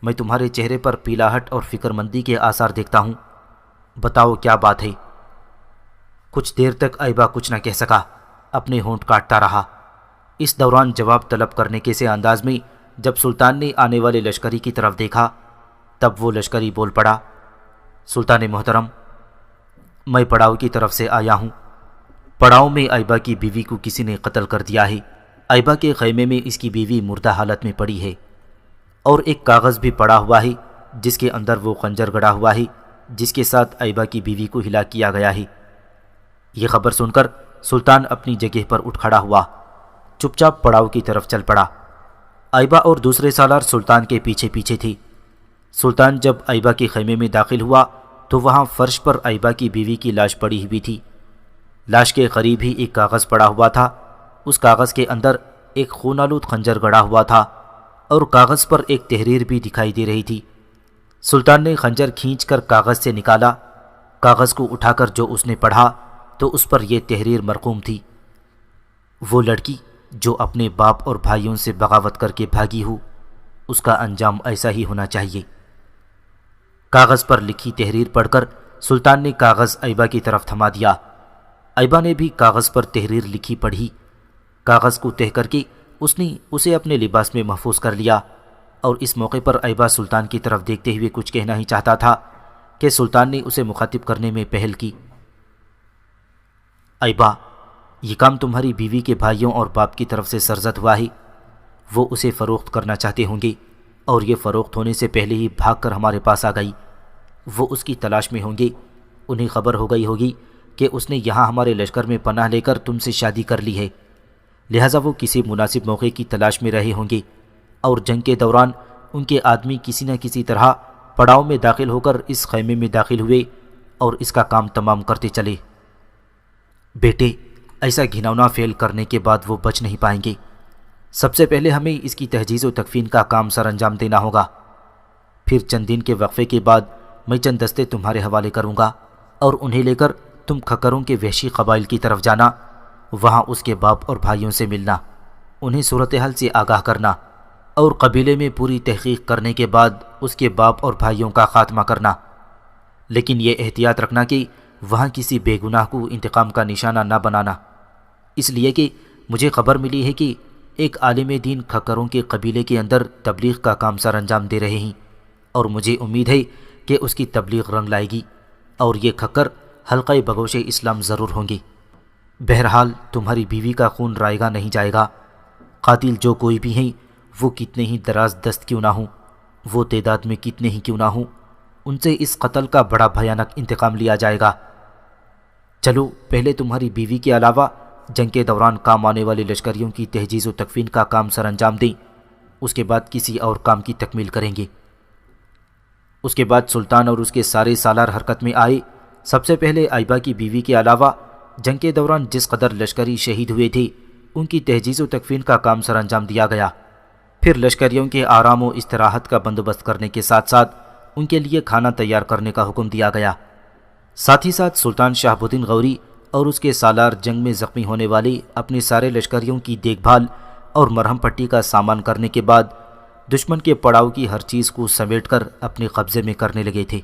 میں تمہارے چہرے پر پیلاہٹ اور فکر مندی کے آثار دیکھتا ہوں، بتاؤ کیا بات ہے؟ کچھ دیر تک ایبا کچھ نہ کہہ سکا، اپنے ہونٹ کاٹتا رہا۔ اس دوران جواب طلب کرنے کے سے انداز میں جب سلطان نے آنے والے لشکری کی طرف دیکھا تب وہ لشکری بول پڑا، سلطان محترم، میں پڑاؤ کی طرف سے آیا ہوں۔ پڑاؤ میں ایبا کی بیوی کو کسی نے قتل کر دیا ہے۔ ایبا کے خیمے میں اس کی بیوی مردہ حالت میں پڑی ہے اور ایک کاغذ بھی پڑا ہوا ہے جس کے اندر وہ خنجر گڑا ہوا ہے جس کے ساتھ ایبا کی بیوی کو ہلاک کیا گیا ہے۔ یہ خبر سن کر سلطان اپنی جگہ پر اٹھ کھڑا ہوا، چپ چاپ پڑاؤ کی طرف چل پڑا۔ ایبا اور دوسرے سالار سلطان کے پیچھے پیچھے تھی۔ سلطان جب ایبا کے خیمے میں داخل ہوا تو وہاں فرش پر ایبا کی بیوی کی لاش پڑی ہوئی تھی۔ لاش کے قریب ہی ایک کاغذ پڑا ہوا تھا۔ اس کاغذ کے اندر ایک خون آلود خنجر گڑا ہوا تھا اور کاغذ پر ایک تحریر بھی دکھائی دے رہی تھی۔ سلطان نے خنجر کھینچ کر کاغذ سے نکالا۔ کاغذ کو اٹھا کر جو اس نے پڑھا تو اس پر یہ تحریر مرقوم تھی: وہ لڑکی جو اپنے باپ اور بھائیوں سے بغاوت کر کے بھاگی ہو، اس کا انجام ایسا ہی ہونا چاہیے۔ کاغذ پر لکھی تحریر پڑھ کر سلطان نے کاغذ ایبا کی طرف تھما دیا۔ ایبا نے بھی کاغذ پر تحریر لکھی پڑھی۔ کاغذ کو تہہ کر کے اس نے اسے اپنے لباس میں محفوظ کر لیا، اور اس موقع پر ایبا سلطان کی طرف دیکھتے ہوئے کچھ کہنا ہی چاہتا تھا کہ سلطان نے اسے مخاطب کرنے میں پہل کی۔ ایبا، یہ کام تمہاری بیوی کے بھائیوں اور باپ کی طرف سے سرزد ہوا ہے۔ وہ اسے فروخت کرنا چاہتے ہوں گے اور یہ فروخت ہونے سے پہلے ہی بھاگ کر ہمارے پاس آ گئی۔ وہ اس کی تلاش میں ہوں گے۔ انہیں خبر ہو گئی ہوگی کہ اس نے یہاں ہمارے لشکر میں پناہ لے کر تم سے شادی کر لی ہے، لہٰذا وہ کسی مناسب موقع کی تلاش میں رہے ہوں گے، اور جنگ کے دوران ان کے آدمی کسی نہ کسی طرح پڑاؤ میں داخل ہو کر اس خیمے میں داخل ہوئے اور اس کا کام تمام کرتے چلے۔ بیٹے، ایسا گھناؤنا فعل کرنے کے بعد وہ بچ نہیں پائیں گے۔ سب سے پہلے ہمیں اس کی تجہیز و تکفین کا کام سر انجام دینا ہوگا۔ پھر چند دن کے وقفے کے بعد میں چند دستے تمہارے حوالے کروں گا، اور انہیں لے کر تم کھکروں کے وحشی قبائل کی طرف جانا، وہاں اس کے باپ اور بھائیوں سے ملنا، انہیں صورتحال سے آگاہ کرنا، اور قبیلے میں پوری تحقیق کرنے کے بعد اس کے باپ اور بھائیوں کا خاتمہ کرنا۔ لیکن یہ احتیاط رکھنا کہ وہاں کسی بے گناہ کو انتقام کا نشانہ نہ بنانا، اس لیے کہ مجھے خبر ملی ہے کہ ایک عالم دین کھکروں کے قبیلے کے اندر تبلیغ کا کام سر انجام دے رہے ہیں، اور مجھے امید ہے کہ اس کی تبلیغ رنگ لائے گی اور یہ کھکر حلقہ بگوش اسلام ضرور ہوں گے۔ بہرحال تمہاری بیوی کا خون رائے گا نہیں جائے گا۔ قاتل جو کوئی بھی ہیں، وہ کتنے ہی دراز دست کیوں نہ ہوں، وہ تعداد میں کتنے ہی کیوں نہ ہوں، ان سے اس قتل کا بڑا بھیانک انتقام لیا جائے گا۔ چلو پہلے تمہاری بیوی کے علاوہ جنگ کے دوران کام آنے والے لشکریوں کی تجہیز و تکفین کا کام سر انجام دیں، اس کے بعد کسی اور کام کی تکمیل کریں گے۔ اس کے بعد سلطان اور اس کے سارے سالار حرکت میں آئے۔ سب سے پہلے ایبا کی بیوی کے علاوہ جنگ کے دوران جس قدر لشکری شہید ہوئے تھے، ان کی تجہیز و تکفین کا کام سر انجام دیا گیا۔ پھر لشکریوں کے آرام و استراحت کا بندوبست کرنے کے ساتھ ساتھ ان کے لیے کھانا تیار کرنے کا حکم دیا گیا۔ ساتھ ہی ساتھ سلطان شہاب الدین غوری اور اس کے سالار جنگ میں زخمی ہونے والے اپنے سارے لشکریوں کی دیکھ بھال اور مرہم پٹی کا سامان کرنے کے بعد دشمن کے پڑاؤ کی ہر چیز کو سمیٹ کر اپنے قبضے میں کرنے لگے تھے۔